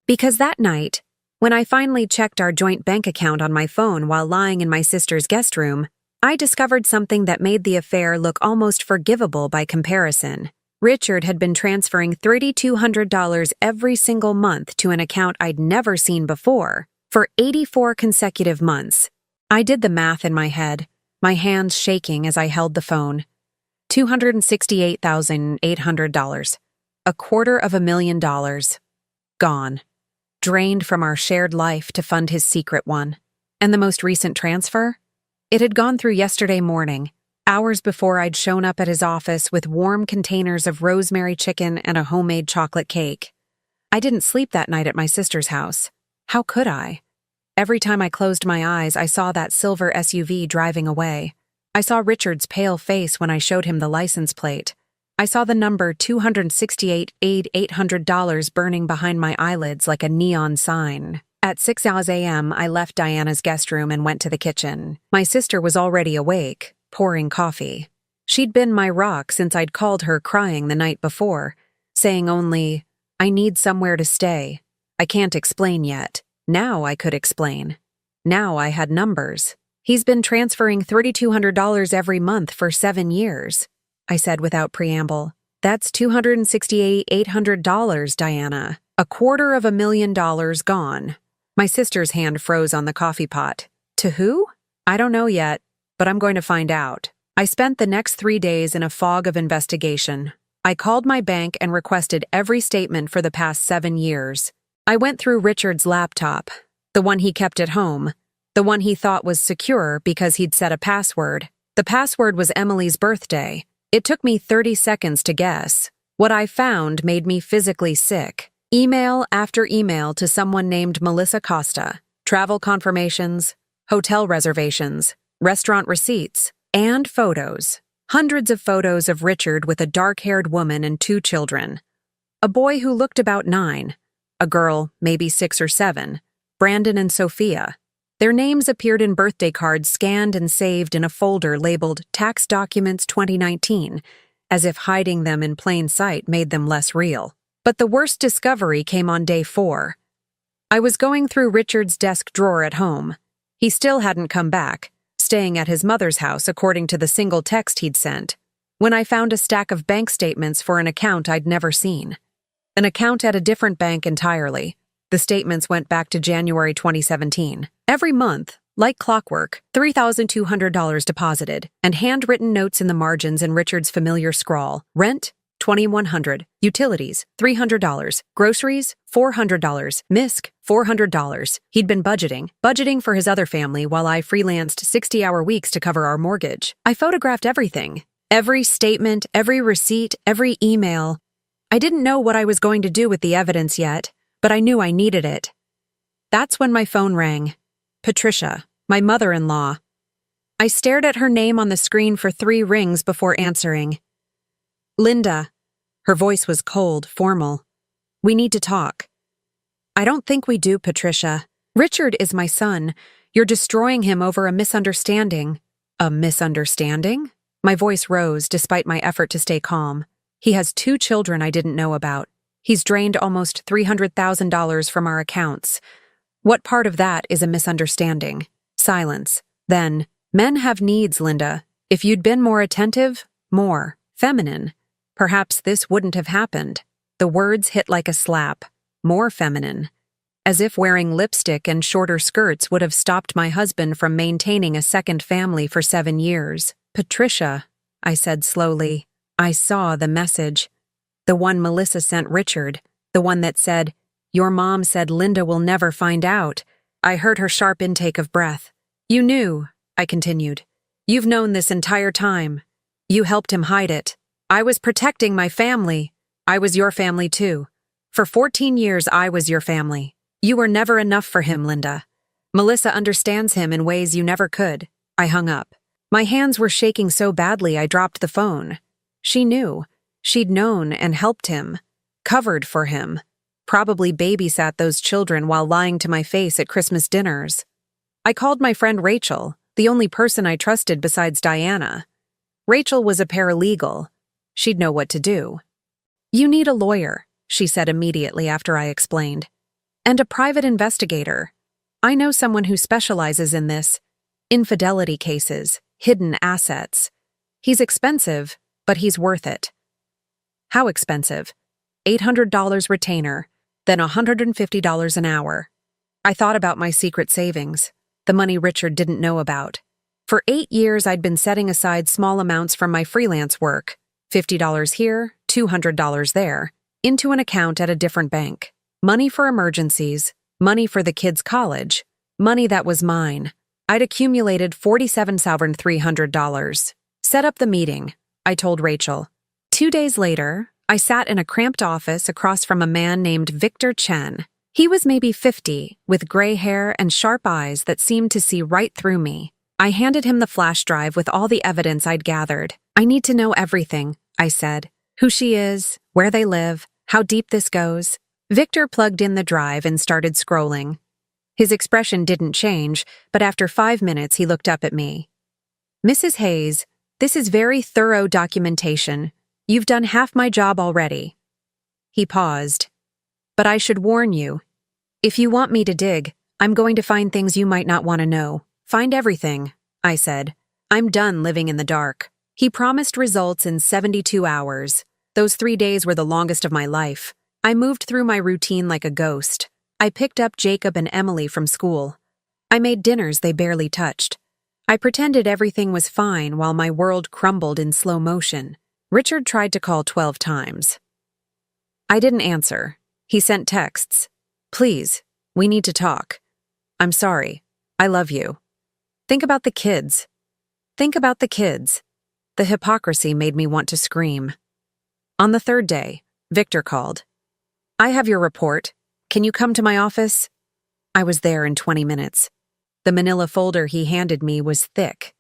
Because that night, when I finally checked our joint bank account on my phone while lying in my sister's guest room, I discovered something that made the affair look almost forgivable by comparison. Richard had been transferring $3,200 every single month to an account I'd never seen before, for 84 consecutive months. I did the math in my head, my hands shaking as I held the phone. $268,800. $250,000. Gone. Drained from our shared life to fund his secret one. And the most recent transfer? It had gone through yesterday morning, hours before I'd shown up at his office with warm containers of rosemary chicken and a homemade chocolate cake. I didn't sleep that night at my sister's house. How could I? Every time I closed my eyes, I saw that silver SUV driving away. I saw Richard's pale face when I showed him the license plate. I saw the number $268,800 burning behind my eyelids like a neon sign. At 6 a.m., I left Diana's guest room and went to the kitchen. My sister was already awake, pouring coffee. She'd been my rock since I'd called her crying the night before, saying only, "I need somewhere to stay. I can't explain yet." Now I could explain. Now I had numbers. "He's been transferring $3,200 every month for 7 years, I said without preamble. "That's $268,800, Diana. $250,000 gone." My sister's hand froze on the coffee pot. "To who?" "I don't know yet, but I'm going to find out." I spent the next 3 days in a fog of investigation. I called my bank and requested every statement for the past 7 years. I went through Richard's laptop, the one he kept at home, the one he thought was secure because he'd set a password. The password was Emily's birthday. It took me 30 seconds to guess. What I found made me physically sick. Email after email to someone named Melissa Costa. Travel confirmations, hotel reservations, restaurant receipts, and photos. Hundreds of photos of Richard with a dark-haired woman and 2 children. A boy who looked about 9. A girl, maybe 6 or 7. Brandon and Sophia. Their names appeared in birthday cards scanned and saved in a folder labeled Tax Documents 2019, as if hiding them in plain sight made them less real. But the worst discovery came on day 4. I was going through Richard's desk drawer at home. He still hadn't come back, staying at his mother's house according to the single text he'd sent, when I found a stack of bank statements for an account I'd never seen. An account at a different bank entirely. The statements went back to January 2017. Every month, like clockwork, $3,200 deposited, and handwritten notes in the margins in Richard's familiar scrawl. Rent, $2,100. Utilities, $300. Groceries, $400. MISC, $400. He'd been budgeting for his other family while I freelanced 60-hour weeks to cover our mortgage. I photographed everything. Every statement, every receipt, every email. I didn't know what I was going to do with the evidence yet, but I knew I needed it. That's when my phone rang. Patricia, my mother-in-law. I stared at her name on the screen for 3 rings before answering. Linda. Her voice was cold, formal. We need to talk. I don't think we do, Patricia. Richard is my son. You're destroying him over a misunderstanding. A misunderstanding? My voice rose despite my effort to stay calm. He has 2 children I didn't know about. He's drained almost $300,000 from our accounts. What part of that is a misunderstanding? Silence. Then, men have needs, Linda. If you'd been more attentive, more feminine, perhaps this wouldn't have happened. The words hit like a slap. More feminine. As if wearing lipstick and shorter skirts would have stopped my husband from maintaining a second family for 7 years. Patricia, I said slowly, I saw the message. The one Melissa sent Richard. The one that said, "Your mom said Linda will never find out." I heard her sharp intake of breath. You knew, I continued. You've known this entire time. You helped him hide it. I was protecting my family. I was your family too. For 14 years, I was your family. You were never enough for him, Linda. Melissa understands him in ways you never could. I hung up. My hands were shaking so badly I dropped the phone. She knew. She'd known and helped him. Covered for him. Probably babysat those children while lying to my face at Christmas dinners. I called my friend Rachel, the only person I trusted besides Diana. Rachel was a paralegal. She'd know what to do. You need a lawyer, she said immediately after I explained. And a private investigator. I know someone who specializes in this. Infidelity cases, hidden assets. He's expensive, but he's worth it. How expensive? $800 retainer, then $150 an hour. I thought about my secret savings, the money Richard didn't know about. For 8 years, I'd been setting aside small amounts from my freelance work, $50 here, $200 there, into an account at a different bank. Money for emergencies, money for the kids' college, money that was mine. I'd accumulated $47,300. Set up the meeting, I told Rachel. 2 days later, I sat in a cramped office across from a man named Victor Chen. He was maybe 50, with gray hair and sharp eyes that seemed to see right through me. I handed him the flash drive with all the evidence I'd gathered. I need to know everything, I said. Who she is, where they live, how deep this goes. Victor plugged in the drive and started scrolling. His expression didn't change, but after 5 minutes he looked up at me. Mrs. Hayes, this is very thorough documentation. You've done half my job already. He paused. But I should warn you. If you want me to dig, I'm going to find things you might not want to know. Find everything, I said. I'm done living in the dark. He promised results in 72 hours. Those 3 days were the longest of my life. I moved through my routine like a ghost. I picked up Jacob and Emily from school. I made dinners they barely touched. I pretended everything was fine while my world crumbled in slow motion. Richard tried to call 12 times. I didn't answer. He sent texts. Please, we need to talk. I'm sorry. I love you. Think about the kids. Think about the kids. The hypocrisy made me want to scream. On the 3rd day, Victor called. I have your report. Can you come to my office? I was there in 20 minutes. The manila folder he handed me was thick.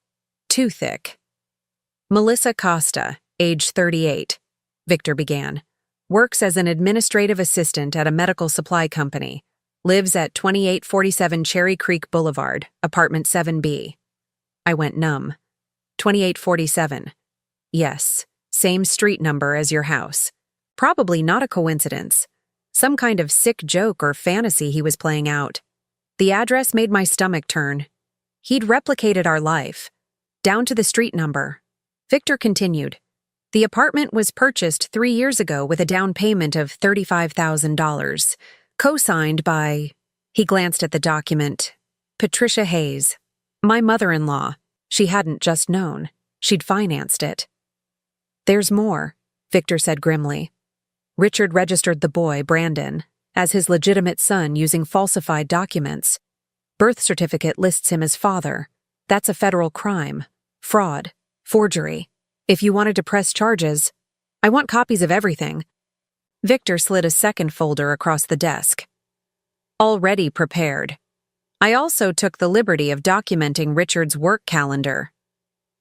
Too thick. Melissa Costa, age 38, Victor began. Works as an administrative assistant at a medical supply company. Lives at 2847 Cherry Creek Boulevard, apartment 7B. I went numb. 2847. Yes, same street number as your house. Probably not a coincidence. Some kind of sick joke or fantasy he was playing out. The address made my stomach turn. He'd replicated our life. Down to the street number. Victor continued. The apartment was purchased 3 years ago with a down payment of $35,000. Co-signed by, he glanced at the document, Patricia Hayes, my mother-in-law. She hadn't just known. She'd financed it. There's more, Victor said grimly. Richard registered the boy, Brandon, as his legitimate son using falsified documents. Birth certificate lists him as father. That's a federal crime. Fraud. Forgery. If you wanted to press charges, I want copies of everything. Victor slid a second folder across the desk. Already prepared. I also took the liberty of documenting Richard's work calendar.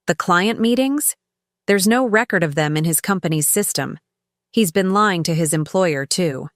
The client meetings? There's no record of them in his company's system. He's been lying to his employer, too.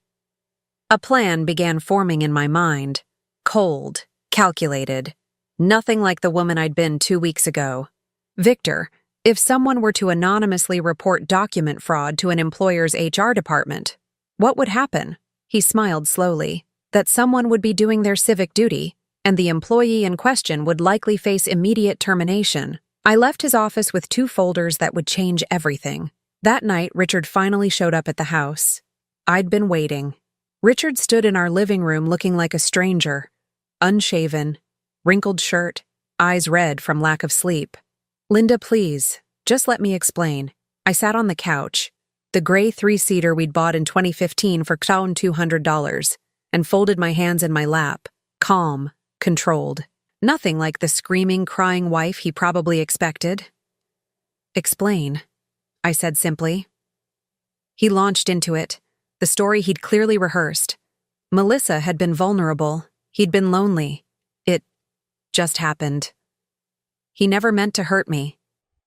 A plan began forming in my mind. Cold, calculated. Nothing like the woman I'd been 2 weeks ago. Victor, if someone were to anonymously report document fraud to an employer's HR department, what would happen? He smiled slowly. That someone would be doing their civic duty, and the employee in question would likely face immediate termination. I left his office with 2 folders that would change everything. That night, Richard finally showed up at the house. I'd been waiting. Richard stood in our living room looking like a stranger. Unshaven, wrinkled shirt, eyes red from lack of sleep. Linda, please, just let me explain. I sat on the couch, the gray 3-seater we'd bought in 2015 for around $200, and folded my hands in my lap, calm, controlled. Nothing like the screaming, crying wife he probably expected. Explain, I said simply. He launched into it, the story he'd clearly rehearsed. Melissa had been vulnerable. He'd been lonely. It just happened. He never meant to hurt me.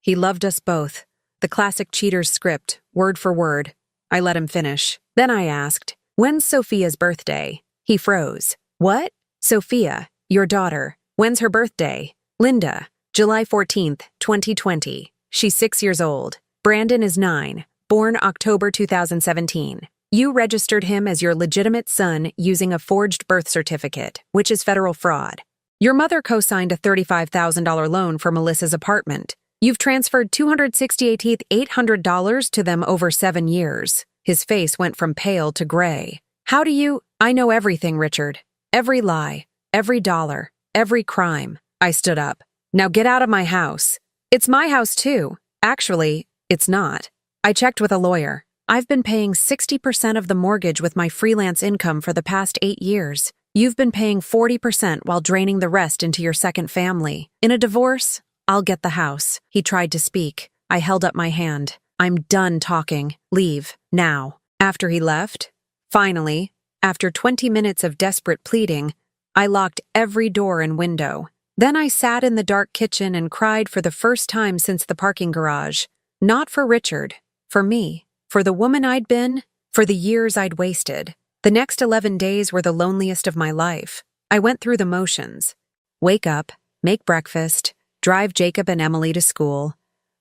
He loved us both. The classic cheater's script, word for word. I let him finish. Then I asked, when's Sophia's birthday? He froze. What? Sophia, your daughter. When's her birthday? Linda, July 14th, 2020. She's 6 years old. Brandon is 9, born October 2017. You registered him as your legitimate son using a forged birth certificate, which is federal fraud. Your mother co-signed a $35,000 loan for Melissa's apartment. You've transferred $268,800 to them over 7 years. His face went from pale to gray. How do you— I know everything, Richard. Every lie, every dollar, every crime. I stood up. Now get out of my house. It's my house too. Actually, it's not. I checked with a lawyer. I've been paying 60% of the mortgage with my freelance income for the past 8 years. You've been paying 40% while draining the rest into your second family. In a divorce, I'll get the house. He tried to speak. I held up my hand. I'm done talking. Leave. Now. After he left, finally, after 20 minutes of desperate pleading, I locked every door and window. Then I sat in the dark kitchen and cried for the first time since the parking garage. Not for Richard. For me. For the woman I'd been. For the years I'd wasted. The next 11 days were the loneliest of my life. I went through the motions. Wake up, make breakfast, drive Jacob and Emily to school,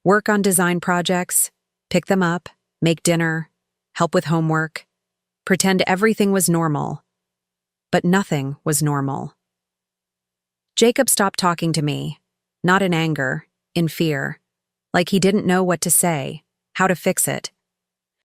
work on design projects, pick them up, make dinner, help with homework, pretend everything was normal. But nothing was normal. Jacob stopped talking to me, not in anger, in fear, like he didn't know what to say, how to fix it.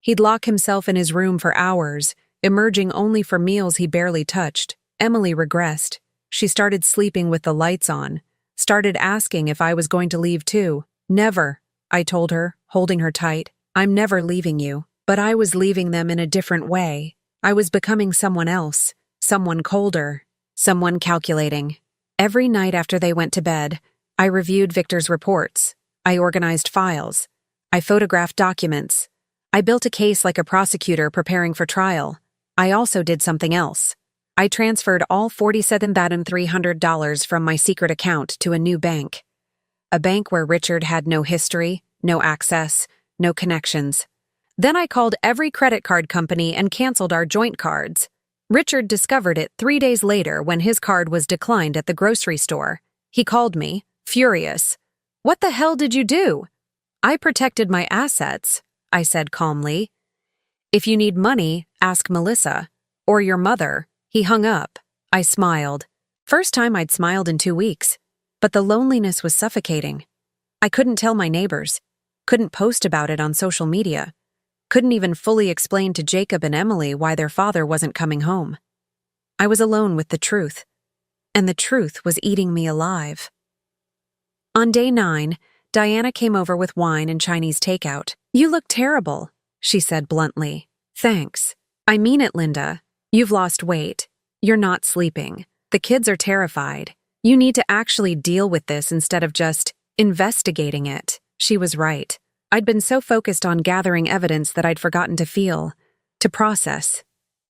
He'd lock himself in his room for hours, emerging only for meals he barely touched. Emily regressed. She started sleeping with the lights on, started asking if I was going to leave too. Never, I told her, holding her tight. I'm never leaving you. But I was leaving them in a different way. I was becoming someone else, someone colder, someone calculating. Every night after they went to bed, I reviewed Victor's reports. I organized files. I photographed documents. I built a case like a prosecutor preparing for trial. I also did something else. I transferred all $47,300 from my secret account to a new bank. A bank where Richard had no history, no access, no connections. Then I called every credit card company and canceled our joint cards. Richard discovered it 3 days later when his card was declined at the grocery store. He called me, furious. "What the hell did you do?" "I protected my assets," I said calmly. "If you need money, ask Melissa. Or your mother." He hung up. I smiled. First time I'd smiled in 2 weeks. But the loneliness was suffocating. I couldn't tell my neighbors. Couldn't post about it on social media. Couldn't even fully explain to Jacob and Emily why their father wasn't coming home. I was alone with the truth. And the truth was eating me alive. On day 9, Diana came over with wine and Chinese takeout. "You look terrible," she said bluntly. "Thanks. I mean it, Linda. You've lost weight. You're not sleeping. The kids are terrified. You need to actually deal with this instead of just investigating it." She was right. I'd been so focused on gathering evidence that I'd forgotten to feel, to process,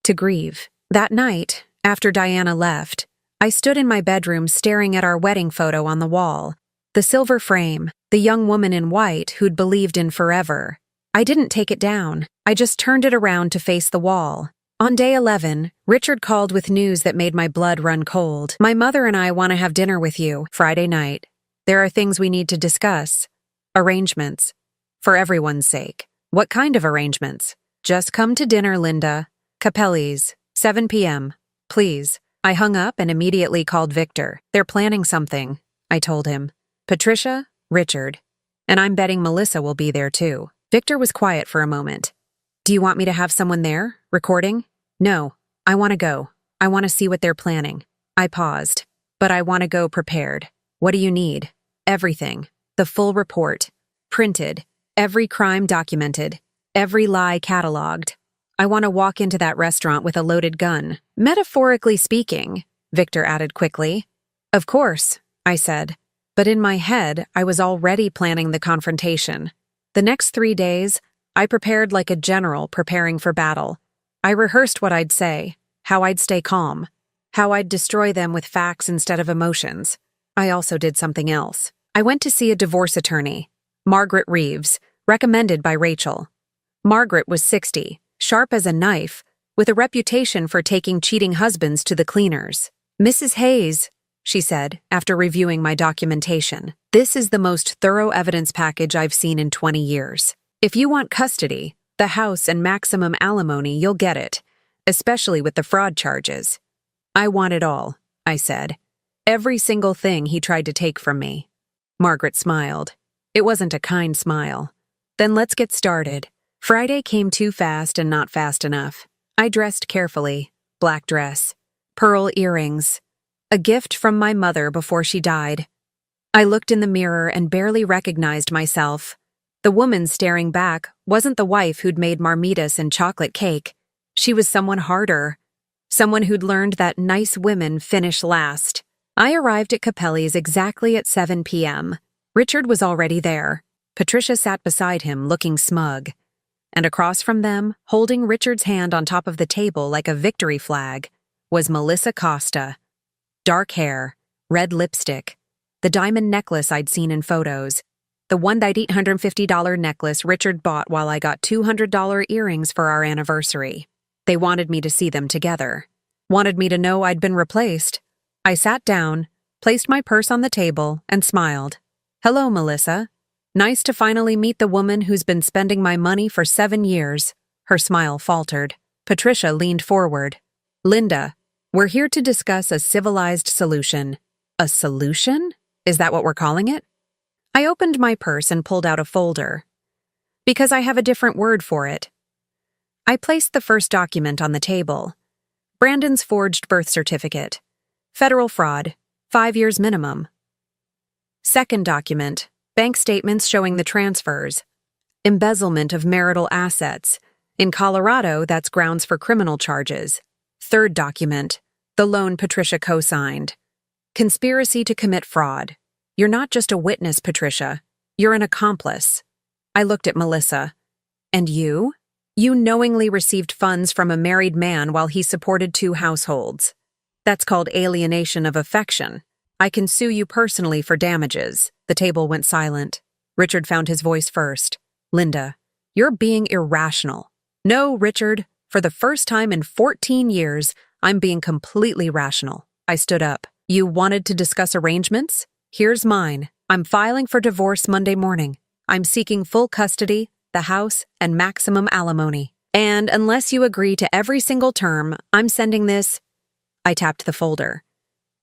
to grieve. That night, after Diana left, I stood in my bedroom staring at our wedding photo on the wall. The silver frame, the young woman in white who'd believed in forever. I didn't take it down. I just turned it around to face the wall. On day 11, Richard called with news that made my blood run cold. "My mother and I want to have dinner with you Friday night. There are things we need to discuss. Arrangements. For everyone's sake." "What kind of arrangements?" "Just come to dinner, Linda. Capelli's, 7 p.m. Please." I hung up and immediately called Victor. "They're planning something," I told him. "Patricia, Richard. And I'm betting Melissa will be there too." Victor was quiet for a moment. "Do you want me to have someone there, recording?" "No. I want to go. I want to see what they're planning." I paused. "But I want to go prepared. What do you need?" "Everything. The full report. Printed. Every crime documented. Every lie cataloged. I want to walk into that restaurant with a loaded gun." "Metaphorically speaking," Victor added quickly. "Of course," I said. But in my head, I was already planning the confrontation. The next 3 days, I prepared like a general preparing for battle. I rehearsed what I'd say, how I'd stay calm, how I'd destroy them with facts instead of emotions. I also did something else. I went to see a divorce attorney, Margaret Reeves, recommended by Rachel. Margaret was 60, sharp as a knife, with a reputation for taking cheating husbands to the cleaners. "Mrs. Hayes," she said, after reviewing my documentation, "this is the most thorough evidence package I've seen in 20 years. If you want custody, the house, and maximum alimony, you'll get it, especially with the fraud charges." "I want it all," I said. "Every single thing he tried to take from me." Margaret smiled. It wasn't a kind smile. "Then let's get started." Friday came too fast and not fast enough. I dressed carefully. Black dress. Pearl earrings. A gift from my mother before she died. I looked in the mirror and barely recognized myself. The woman staring back wasn't the wife who'd made marmitas and chocolate cake. She was someone harder. Someone who'd learned that nice women finish last. I arrived at Capelli's exactly at 7 p.m. Richard was already there. Patricia sat beside him, looking smug. And across from them, holding Richard's hand on top of the table like a victory flag, was Melissa Costa. Dark hair, red lipstick, the diamond necklace I'd seen in photos, the one that $850 necklace Richard bought while I got $200 earrings for our anniversary. They wanted me to see them together. Wanted me to know I'd been replaced. I sat down, placed my purse on the table, and smiled. "Hello, Melissa. Nice to finally meet the woman who's been spending my money for 7 years." Her smile faltered. Patricia leaned forward. "Linda, we're here to discuss a civilized solution." "A solution? Is that what we're calling it?" I opened my purse and pulled out a folder. "Because I have a different word for it." I placed the first document on the table. Brandon's forged birth certificate. Federal fraud, 5 years minimum. Second document, bank statements showing the transfers. Embezzlement of marital assets. In Colorado, that's grounds for criminal charges. Third document, the loan Patricia co-signed. Conspiracy to commit fraud. You're not just a witness, Patricia. You're an accomplice. I looked at Melissa. "And you? You knowingly received funds from a married man while he supported 2 households. That's called alienation of affection. I can sue you personally for damages." The table went silent. Richard found his voice first. "Linda, You're being irrational. No, Richard, for the first time in 14 years, I'm being completely rational. I stood up. You wanted to discuss arrangements? Here's mine. I'm filing for divorce Monday morning. I'm seeking full custody, the house, and maximum alimony. And unless you agree to every single term, I'm sending this. I tapped the folder.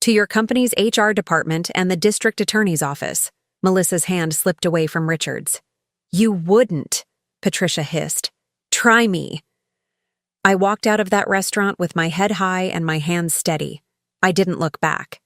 To your company's HR department and the district attorney's office. Melissa's hand slipped away from Richard's. You wouldn't, Patricia hissed. Try me. I walked out of that restaurant with my head high and my hands steady. I didn't look back.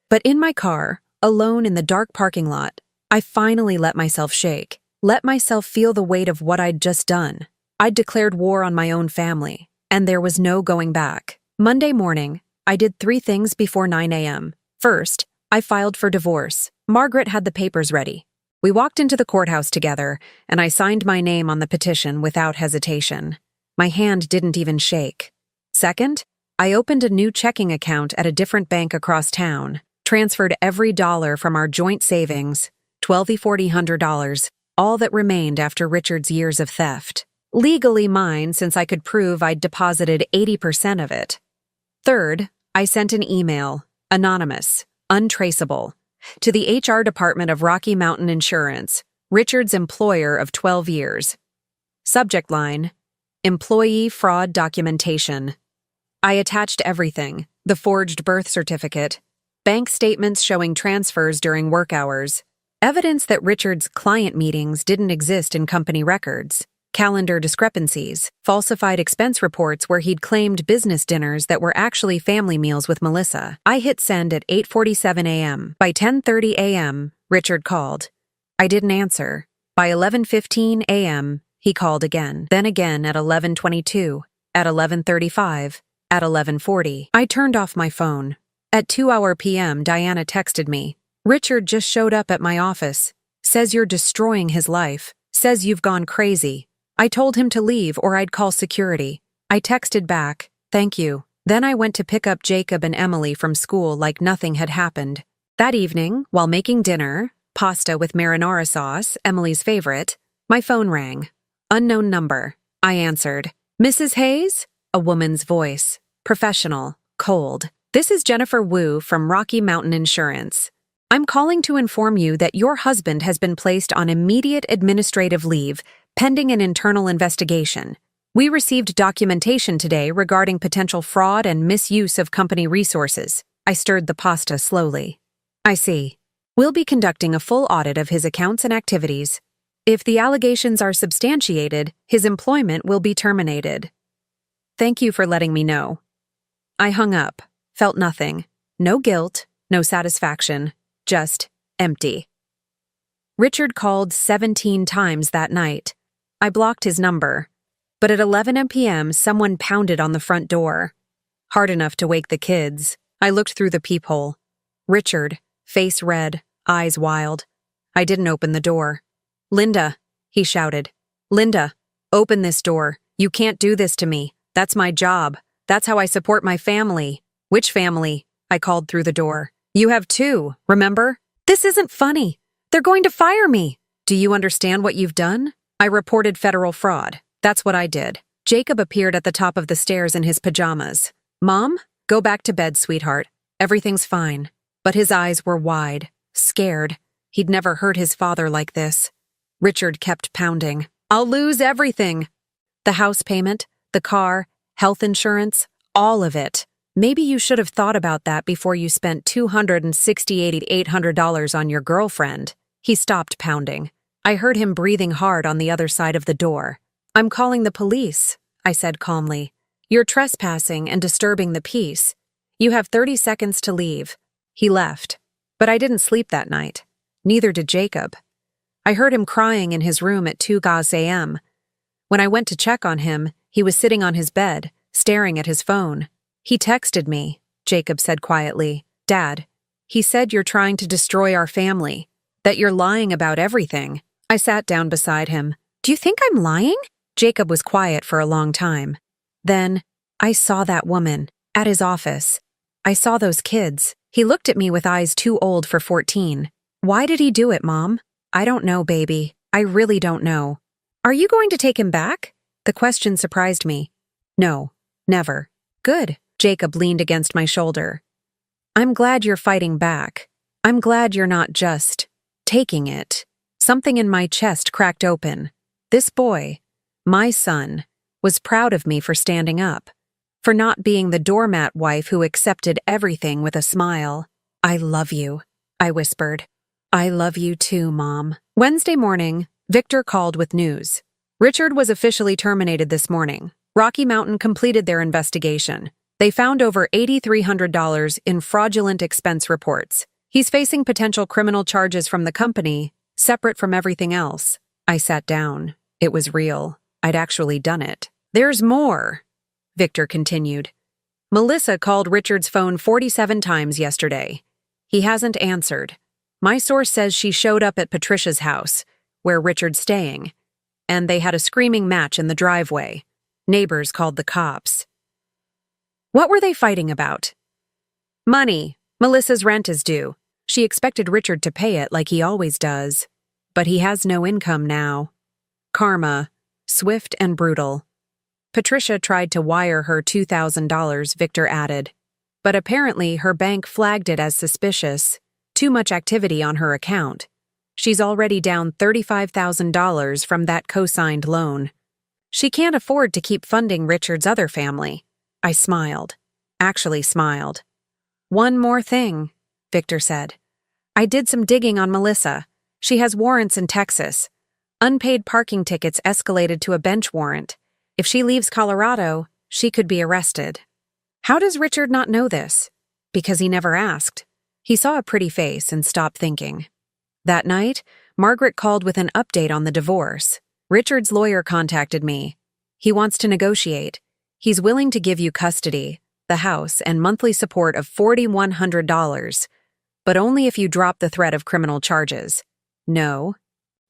But in my car, alone in the dark parking lot, I finally let myself shake, let myself feel the weight of what I'd just done. I'd declared war on my own family, and there was no going back. Monday morning, I did 3 things before 9 a.m. First, I filed for divorce. Margaret had the papers ready. We walked into the courthouse together, and I signed my name on the petition without hesitation. My hand didn't even shake. Second, I opened a new checking account at a different bank across town, transferred every dollar from our joint savings, $1,200, all that remained after Richard's years of theft. Legally mine since I could prove I'd deposited 80% of it. Third, I sent an email, anonymous, untraceable, to the HR department of Rocky Mountain Insurance, Richard's employer of 12 years. Subject line, Employee Fraud Documentation. I attached everything, the forged birth certificate, bank statements showing transfers during work hours, evidence that Richard's client meetings didn't exist in company records, calendar discrepancies, falsified expense reports where he'd claimed business dinners that were actually family meals with Melissa. I hit send at 8:47 a.m. By 10:30 a.m., Richard called. I didn't answer. By 11:15 a.m., he called again, then again at 11:22, at 11:35, at 11:40. I turned off my phone. At 2 p.m., Diana texted me. Richard just showed up at my office. Says you're destroying his life. Says you've gone crazy. I told him to leave or I'd call security. I texted back, thank you. Then I went to pick up Jacob and Emily from school like nothing had happened. That evening, while making dinner, pasta with marinara sauce, Emily's favorite, my phone rang. Unknown number. I answered. Mrs. Hayes? A woman's voice. Professional. Cold. This is Jennifer Wu from Rocky Mountain Insurance. I'm calling to inform you that your husband has been placed on immediate administrative leave pending an internal investigation. We received documentation today regarding potential fraud and misuse of company resources. I stirred the pasta slowly. I see. We'll be conducting a full audit of his accounts and activities. If the allegations are substantiated, his employment will be terminated. Thank you for letting me know. I hung up, felt nothing. No guilt, no satisfaction, just empty. Richard called 17 times that night. I blocked his number, but at 11 p.m. someone pounded on the front door. Hard enough to wake the kids. I looked through the peephole. Richard, face red, eyes wild. I didn't open the door. Linda, he shouted. Linda, open this door. You can't do this to me. That's my job. That's how I support my family. Which family? I called through the door. You have 2, remember? This isn't funny. They're going to fire me. Do you understand what you've done? I reported federal fraud. That's what I did. Jacob appeared at the top of the stairs in his pajamas. Mom, go back to bed, sweetheart. Everything's fine. But his eyes were wide, scared. He'd never heard his father like this. Richard kept pounding. I'll lose everything. The house payment, the car, health insurance, all of it. Maybe you should have thought about that before you spent $268,800 on your girlfriend. He stopped pounding. I heard him breathing hard on the other side of the door. I'm calling the police, I said calmly. You're trespassing and disturbing the peace. You have 30 seconds to leave. He left. But I didn't sleep that night. Neither did Jacob. I heard him crying in his room at 2 a.m. When I went to check on him, he was sitting on his bed, staring at his phone. He texted me, Jacob said quietly. Dad, he said you're trying to destroy our family, that you're lying about everything. I sat down beside him. Do you think I'm lying? Jacob was quiet for a long time. Then, I saw that woman, at his office. I saw those kids. He looked at me with eyes too old for 14. Why did he do it, Mom? I don't know, baby. I really don't know. Are you going to take him back? The question surprised me. No, never. Good. Jacob leaned against my shoulder. I'm glad you're fighting back. I'm glad you're not just taking it. Something in my chest cracked open. This boy, my son, was proud of me for standing up, for not being the doormat wife who accepted everything with a smile. I love you, I whispered. I love you too, Mom. Wednesday morning, Victor called with news. Richard was officially terminated this morning. Rocky Mountain completed their investigation. They found over $8,300 in fraudulent expense reports. He's facing potential criminal charges from the company, separate from everything else. I sat down. It was real. I'd actually done it. There's more, Victor continued. Melissa called Richard's phone 47 times yesterday. He hasn't answered. My source says she showed up at Patricia's house, where Richard's staying, and they had a screaming match in the driveway. Neighbors called the cops. What were they fighting about? Money. Melissa's rent is due. She expected Richard to pay it like he always does. But he has no income now. Karma. Swift and brutal. Patricia tried to wire her $2,000, Victor added. But apparently her bank flagged it as suspicious. Too much activity on her account. She's already down $35,000 from that co-signed loan. She can't afford to keep funding Richard's other family. I smiled. Actually smiled. One more thing, Victor said. I did some digging on Melissa. She has warrants in Texas. Unpaid parking tickets escalated to a bench warrant. If she leaves Colorado, she could be arrested. How does Richard not know this? Because he never asked. He saw a pretty face and stopped thinking. That night, Margaret called with an update on the divorce. Richard's lawyer contacted me. He wants to negotiate. He's willing to give you custody, the house, and monthly support of $4,100, but only if you drop the threat of criminal charges. No.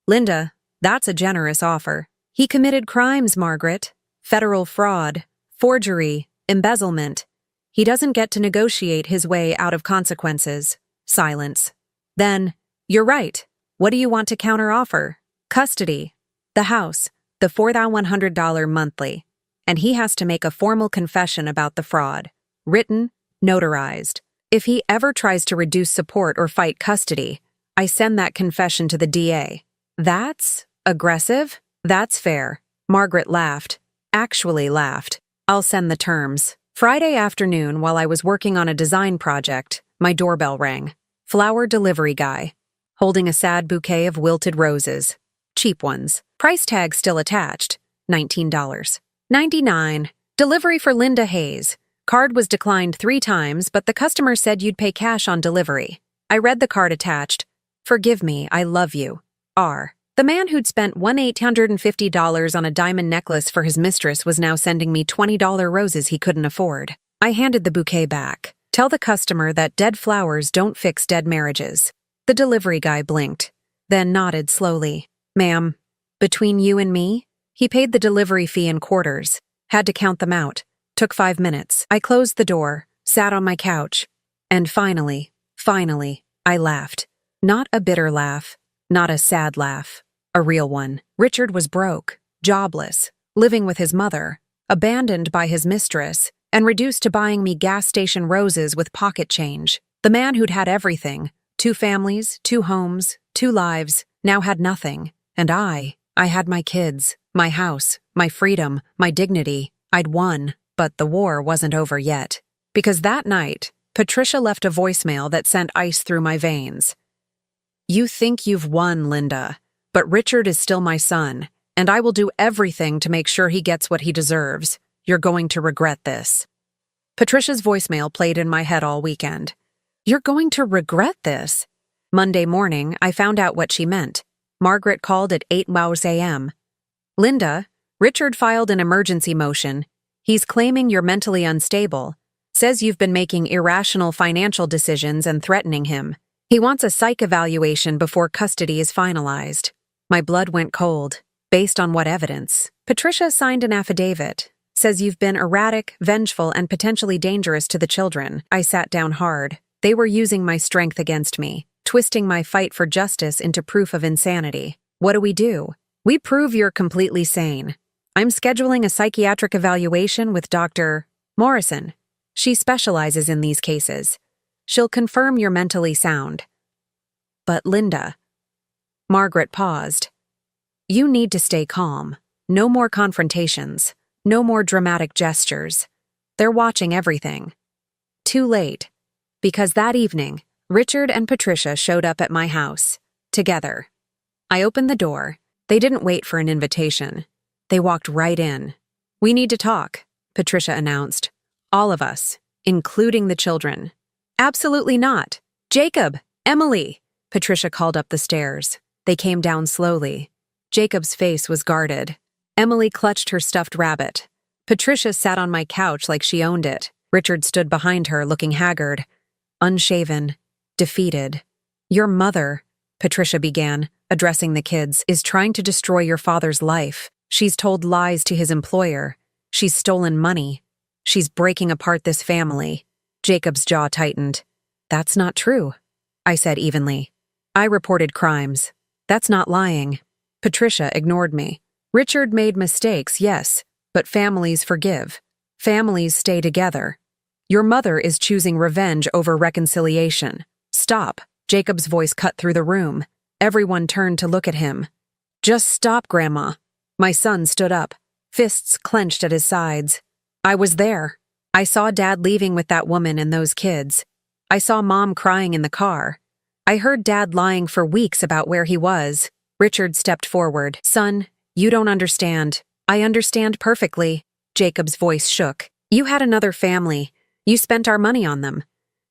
Linda, that's a generous offer. He committed crimes, Margaret. Federal fraud, forgery, embezzlement. He doesn't get to negotiate his way out of consequences. Silence. Then, you're right. What do you want to counteroffer? Custody, the house, the $4,100 monthly. And he has to make a formal confession about the fraud. Written, notarized. If he ever tries to reduce support or fight custody, I send that confession to the DA. That's aggressive? That's fair. Margaret laughed. Actually laughed. I'll send the terms. Friday afternoon, while I was working on a design project, my doorbell rang. Flower delivery guy. Holding a sad bouquet of wilted roses. Cheap ones. Price tag still attached. $19.99. Delivery for Linda Hayes. Card was declined 3 times, but the customer said you'd pay cash on delivery. I read the card attached. Forgive me, I love you. R. The man who'd spent $1,850 on a diamond necklace for his mistress was now sending me $20 roses he couldn't afford. I handed the bouquet back. Tell the customer that dead flowers don't fix dead marriages. The delivery guy blinked, then nodded slowly. Ma'am, between you and me? He paid the delivery fee in quarters. Had to count them out. Took 5 minutes. I closed the door, sat on my couch, and finally, I laughed. Not a bitter laugh, not a sad laugh, a real one. Richard was broke, jobless, living with his mother, abandoned by his mistress, and reduced to buying me gas station roses with pocket change. The man who'd had everything, 2 families, 2 homes, 2 lives, now had nothing. And I had my kids, my house, my freedom, my dignity. I'd won. But the war wasn't over yet. Because that night, Patricia left a voicemail that sent ice through my veins. You think you've won, Linda, but Richard is still my son, and I will do everything to make sure he gets what he deserves. You're going to regret this. Patricia's voicemail played in my head all weekend. You're going to regret this? Monday morning, I found out what she meant. Margaret called at 8 a.m. Linda, Richard filed an emergency motion. He's claiming you're mentally unstable, says you've been making irrational financial decisions and threatening him. He wants a psych evaluation before custody is finalized. My blood went cold. Based on what evidence? Patricia signed an affidavit. Says you've been erratic, vengeful, and potentially dangerous to the children. I sat down hard. They were using my strength against me, twisting my fight for justice into proof of insanity. What do we do? We prove you're completely sane. I'm scheduling a psychiatric evaluation with Dr. Morrison. She specializes in these cases. She'll confirm you're mentally sound. But Linda. Margaret paused. You need to stay calm. No more confrontations. No more dramatic gestures. They're watching everything. Too late. Because that evening, Richard and Patricia showed up at my house. Together. I opened the door. They didn't wait for an invitation. They walked right in. We need to talk, Patricia announced. All of us, including the children. Absolutely not. Jacob, Emily, Patricia called up the stairs. They came down slowly. Jacob's face was guarded. Emily clutched her stuffed rabbit. Patricia sat on my couch like she owned it. Richard stood behind her, looking haggard, unshaven, defeated. Your mother, Patricia began, addressing the kids, is trying to destroy your father's life. She's told lies to his employer. She's stolen money. She's breaking apart this family. Jacob's jaw tightened. That's not true, I said evenly. I reported crimes. That's not lying. Patricia ignored me. Richard made mistakes, yes, but families forgive. Families stay together. Your mother is choosing revenge over reconciliation. Stop. Jacob's voice cut through the room. Everyone turned to look at him. Just stop, Grandma. My son stood up, fists clenched at his sides. I was there. I saw Dad leaving with that woman and those kids. I saw Mom crying in the car. I heard Dad lying for weeks about where he was. Richard stepped forward. Son, you don't understand. I understand perfectly. Jacob's voice shook. You had another family. You spent our money on them.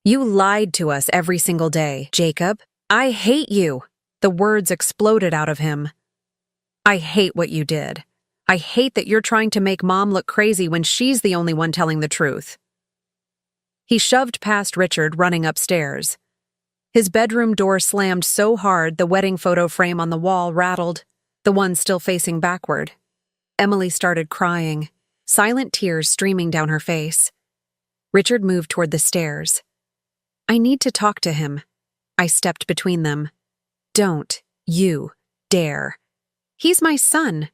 You lied to us every single day. Jacob, I hate you. The words exploded out of him. I hate what you did. I hate that you're trying to make Mom look crazy when she's the only one telling the truth. He shoved past Richard, running upstairs. His bedroom door slammed so hard the wedding photo frame on the wall rattled, the one still facing backward. Emily started crying, silent tears streaming down her face. Richard moved toward the stairs. I need to talk to him. I stepped between them. Don't you dare. He's my son.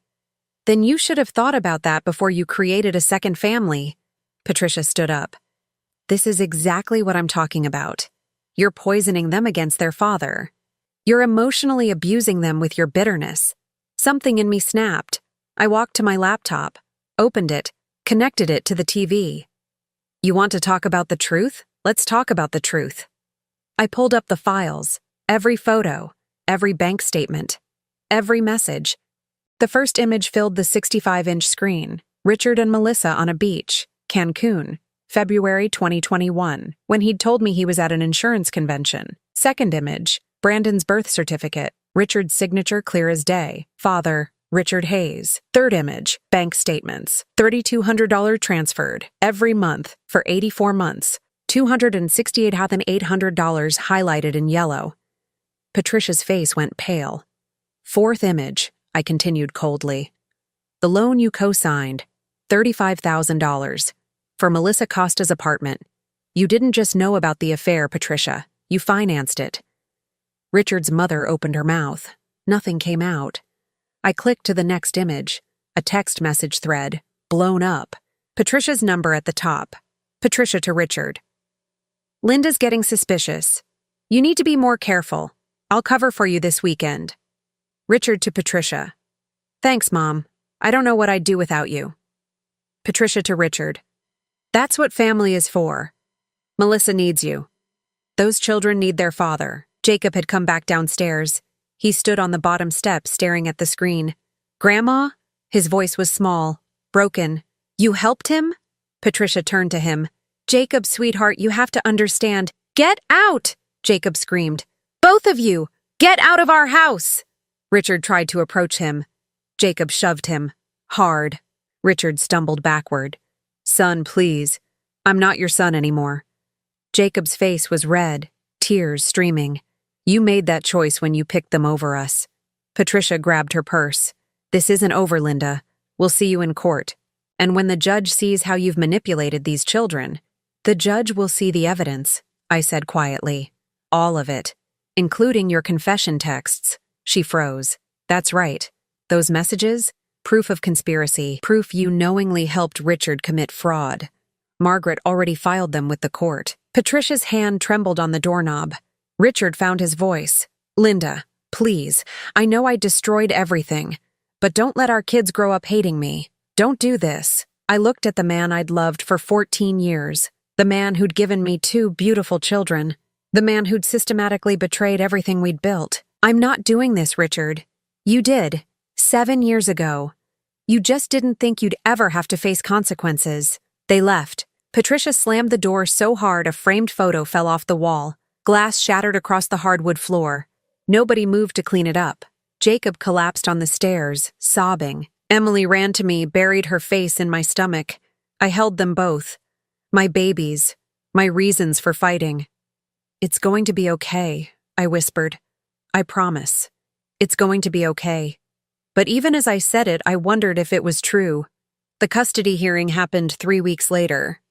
Then you should have thought about that before you created a second family. Patricia stood up. This is exactly what I'm talking about. You're poisoning them against their father. You're emotionally abusing them with your bitterness. Something in me snapped. I walked to my laptop, opened it, connected it to the TV. You want to talk about the truth? Let's talk about the truth. I pulled up the files, every photo, every bank statement, every message. The first image filled the 65-inch screen. Richard and Melissa on a beach, Cancun, February 2021, when he'd told me he was at an insurance convention. Second image, Brandon's birth certificate, Richard's signature clear as day. Father, Richard Hayes. Third image, bank statements. $3,200 transferred every month for 84 months. $268,800 highlighted in yellow. Patricia's face went pale. Fourth image, I continued coldly. The loan you co-signed, $35,000, for Melissa Costa's apartment. You didn't just know about the affair, Patricia. You financed it. Richard's mother opened her mouth. Nothing came out. I clicked to the next image, a text message thread, blown up. Patricia's number at the top. Patricia to Richard. Linda's getting suspicious. You need to be more careful. I'll cover for you this weekend. Richard to Patricia. Thanks, Mom. I don't know what I'd do without you. Patricia to Richard. That's what family is for. Melissa needs you. Those children need their father. Jacob had come back downstairs. He stood on the bottom step staring at the screen. Grandma? His voice was small, broken. You helped him? Patricia turned to him. Jacob, sweetheart, you have to understand. Get out! Jacob screamed. Both of you! Get out of our house! Richard tried to approach him. Jacob shoved him. Hard. Richard stumbled backward. Son, please. I'm not your son anymore. Jacob's face was red, tears streaming. You made that choice when you picked them over us. Patricia grabbed her purse. This isn't over, Linda. We'll see you in court. And when the judge sees how you've manipulated these children, the judge will see the evidence, I said quietly. All of it, including your confession texts. She froze. That's right. Those messages? Proof of conspiracy. Proof you knowingly helped Richard commit fraud. Margaret already filed them with the court. Patricia's hand trembled on the doorknob. Richard found his voice. Linda, please, I know I destroyed everything, but don't let our kids grow up hating me. Don't do this. I looked at the man I'd loved for 14 years, the man who'd given me 2 beautiful children, the man who'd systematically betrayed everything we'd built. I'm not doing this, Richard. You did, 7 years ago. You just didn't think you'd ever have to face consequences. They left. Patricia slammed the door so hard a framed photo fell off the wall. Glass shattered across the hardwood floor. Nobody moved to clean it up. Jacob collapsed on the stairs, sobbing. Emily ran to me, buried her face in my stomach. I held them both. My babies. My reasons for fighting. It's going to be okay, I whispered. I promise. It's going to be okay. But even as I said it, I wondered if it was true. The custody hearing happened 3 weeks later.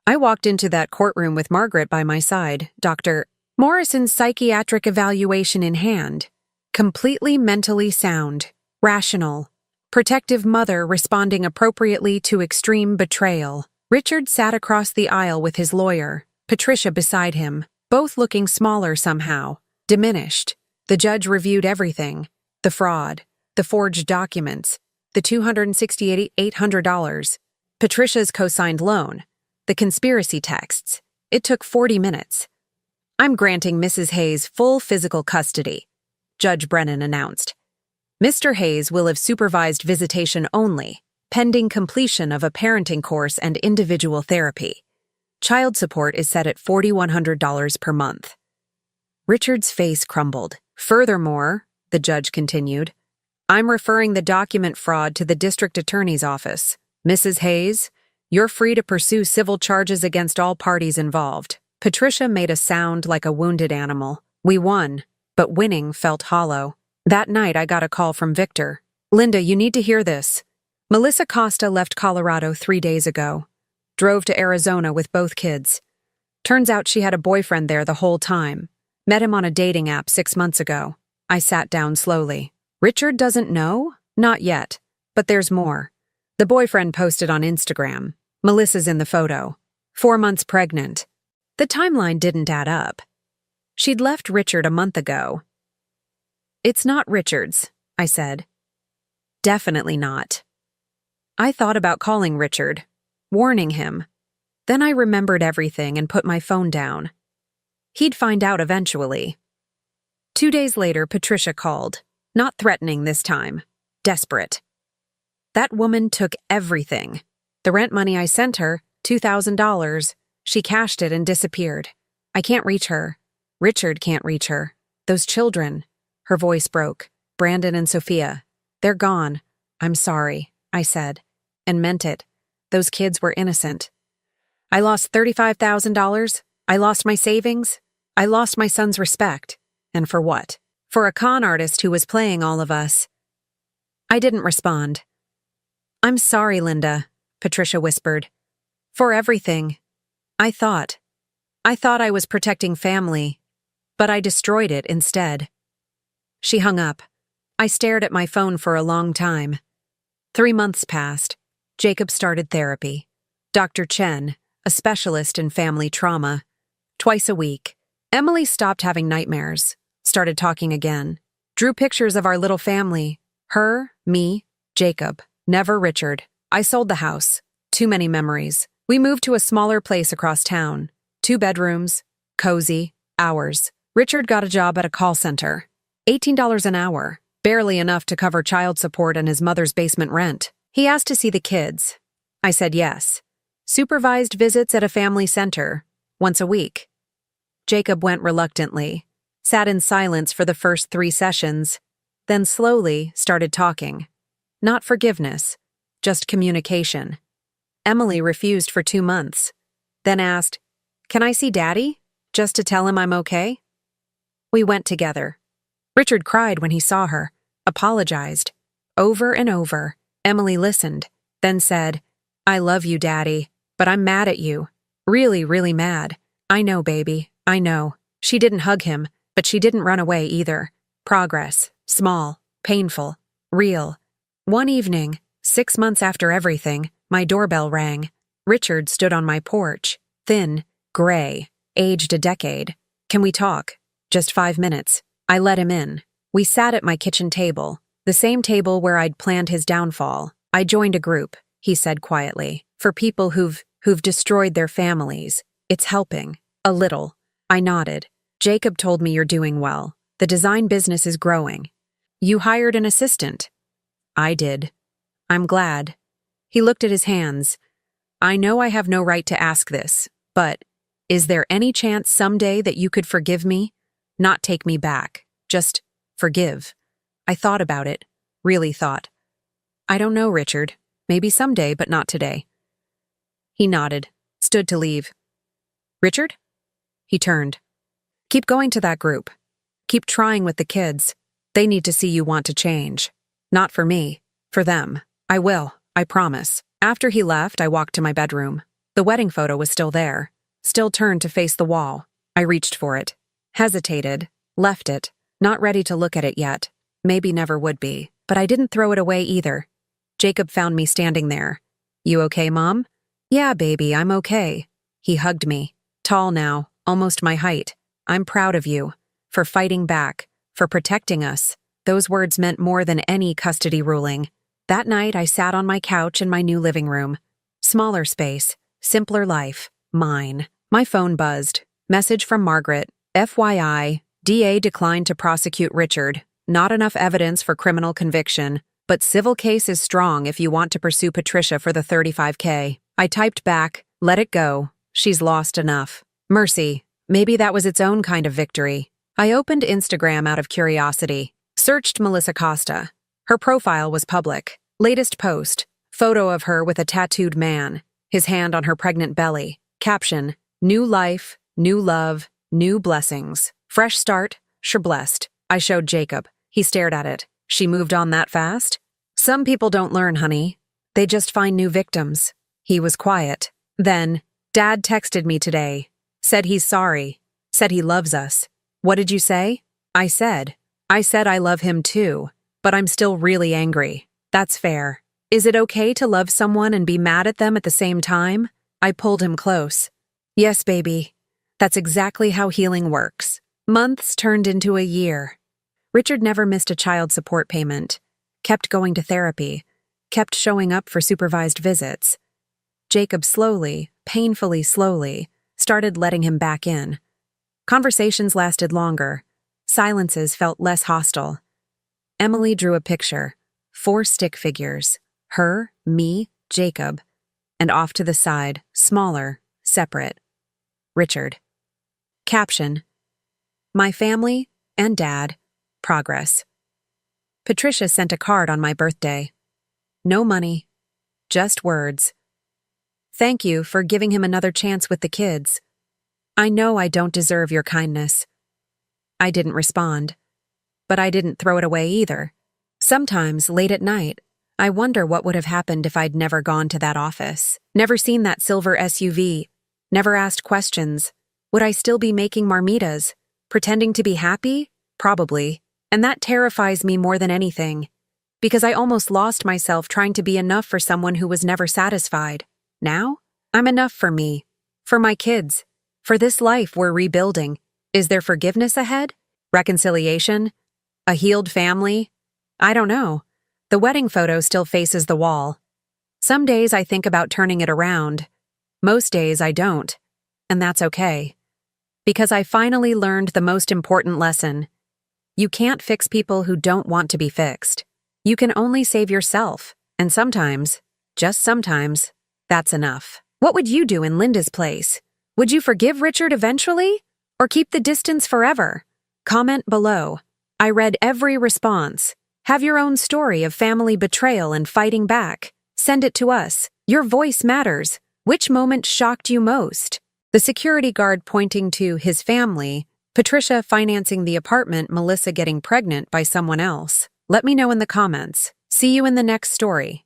I walked into that courtroom with Margaret by my side, Dr. Morrison's psychiatric evaluation in hand. Completely mentally sound, rational, protective mother responding appropriately to extreme betrayal. Richard sat across the aisle with his lawyer, Patricia beside him, both looking smaller somehow, diminished. The judge reviewed everything: the fraud, the forged documents, the $268,800, Patricia's co-signed loan, the conspiracy texts. It took 40 minutes. I'm granting Mrs. Hayes full physical custody, Judge Brennan announced. Mr. Hayes will have supervised visitation only, pending completion of a parenting course and individual therapy. Child support is set at $4,100 per month. Richard's face crumbled. Furthermore, the judge continued, I'm referring the document fraud to the district attorney's office. Mrs. Hayes, you're free to pursue civil charges against all parties involved. Patricia made a sound like a wounded animal. We won, but winning felt hollow. That night I got a call from Victor. Linda, you need to hear this. Melissa Costa left Colorado 3 days ago. Drove to Arizona with both kids. Turns out she had a boyfriend there the whole time. Met him on a dating app 6 months ago. I sat down slowly. Richard doesn't know? Not yet. But there's more. The boyfriend posted on Instagram. Melissa's in the photo. 4 months pregnant. The timeline didn't add up. She'd left Richard a month ago. It's not Richard's, I said. Definitely not. I thought about calling Richard, warning him. Then I remembered everything and put my phone down. He'd find out eventually. 2 days later, Patricia called. Not threatening this time. Desperate. That woman took everything. The rent money I sent her, $2,000. She cashed it and disappeared. I can't reach her. Richard can't reach her. Those children. Her voice broke. Brandon and Sophia. They're gone. I'm sorry, I said. And meant it. Those kids were innocent. I lost $35,000. I lost my savings. I lost my son's respect. And for what? For a con artist who was playing all of us. I didn't respond. I'm sorry, Linda, Patricia whispered. For everything. I thought I was protecting family, but I destroyed it instead. She hung up. I stared at my phone for a long time. 3 months passed. Jacob started therapy. Dr. Chen, a specialist in family trauma. Twice a week. Emily stopped having nightmares. Started talking again. Drew pictures of our little family. Her, me, Jacob. Never Richard. I sold the house. Too many memories. We moved to a smaller place across town. 2 bedrooms. Cozy. Ours. Richard got a job at a call center. $18 an hour. Barely enough to cover child support and his mother's basement rent. He asked to see the kids. I said yes. Supervised visits at a family center. Once a week. Jacob went reluctantly. Sat in silence for the first 3 sessions. Then slowly started talking. Not forgiveness. Just communication. Emily refused for 2 months. Then asked, "Can I see Daddy? Just to tell him I'm okay?" We went together. Richard cried when he saw her, apologized. Over and over, Emily listened, then said, "I love you, Daddy, but I'm mad at you. Really, really mad. I know, baby, I know." She didn't hug him, but she didn't run away either. Progress. Small. Painful. Real. One evening, 6 months after everything, my doorbell rang. Richard stood on my porch, thin, gray, aged a decade. Can we talk? Just 5 minutes. I let him in. We sat at my kitchen table, the same table where I'd planned his downfall. I joined a group, he said quietly, for people who've destroyed their families. It's helping. A little. I nodded. Jacob told me you're doing well. The design business is growing. You hired an assistant. I did. I'm glad. He looked at his hands. I know I have no right to ask this, but is there any chance someday that you could forgive me? Not take me back. Just forgive. I thought about it. Really thought. I don't know, Richard. Maybe someday, but not today. He nodded, stood to leave. Richard? He turned. Keep going to that group. Keep trying with the kids. They need to see you want to change. Not for me, for them. I will, I promise. After he left, I walked to my bedroom. The wedding photo was still there, still turned to face the wall. I reached for it, hesitated, left it, not ready to look at it yet. Maybe never would be, but I didn't throw it away either. Jacob found me standing there. You okay, Mom? Yeah, baby, I'm okay. He hugged me. Tall now, almost my height. I'm proud of you. For fighting back. For protecting us. Those words meant more than any custody ruling. That night, I sat on my couch in my new living room. Smaller space. Simpler life. Mine. My phone buzzed. Message from Margaret. FYI, DA declined to prosecute Richard. Not enough evidence for criminal conviction. But civil case is strong if you want to pursue Patricia for the $35K. I typed back, let it go. She's lost enough. Mercy. Maybe that was its own kind of victory. I opened Instagram out of curiosity. Searched Melissa Costa. Her profile was public. Latest post. Photo of her with a tattooed man. His hand on her pregnant belly. Caption. New life, new love, new blessings. Fresh start, sure blessed. I showed Jacob. He stared at it. She moved on that fast? Some people don't learn, honey. They just find new victims. He was quiet. Then, Dad texted me today. Said he's sorry. Said he loves us. What did you say? I said I love him too, but I'm still really angry. That's fair. Is it okay to love someone and be mad at them at the same time? I pulled him close. Yes, baby. That's exactly how healing works. Months turned into a year. Richard never missed a child support payment, kept going to therapy, kept showing up for supervised visits. Jacob slowly, painfully slowly, started letting him back in. Conversations lasted longer. Silences felt less hostile. Emily drew a picture. 4 stick figures. Her, me, Jacob. And off to the side, smaller, separate. Richard. Caption. My family and Dad. Progress. Patricia sent a card on my birthday. No money. Just words. Thank you for giving him another chance with the kids. I know I don't deserve your kindness. I didn't respond. But I didn't throw it away either. Sometimes, late at night, I wonder what would have happened if I'd never gone to that office, never seen that silver SUV, never asked questions. Would I still be making marmitas, pretending to be happy? Probably. And that terrifies me more than anything, because I almost lost myself trying to be enough for someone who was never satisfied. Now, I'm enough for me, for my kids, for this life we're rebuilding. Is there forgiveness ahead? Reconciliation? A healed family? I don't know. The wedding photo still faces the wall. Some days I think about turning it around. Most days I don't. And that's okay. Because I finally learned the most important lesson. You can't fix people who don't want to be fixed. You can only save yourself. And sometimes, just sometimes, that's enough. What would you do in Linda's place? Would you forgive Richard eventually? Or keep the distance forever? Comment below. I read every response. Have your own story of family betrayal and fighting back. Send it to us. Your voice matters. Which moment shocked you most? The security guard pointing to his family, Patricia financing the apartment, Melissa getting pregnant by someone else. Let me know in the comments. See you in the next story.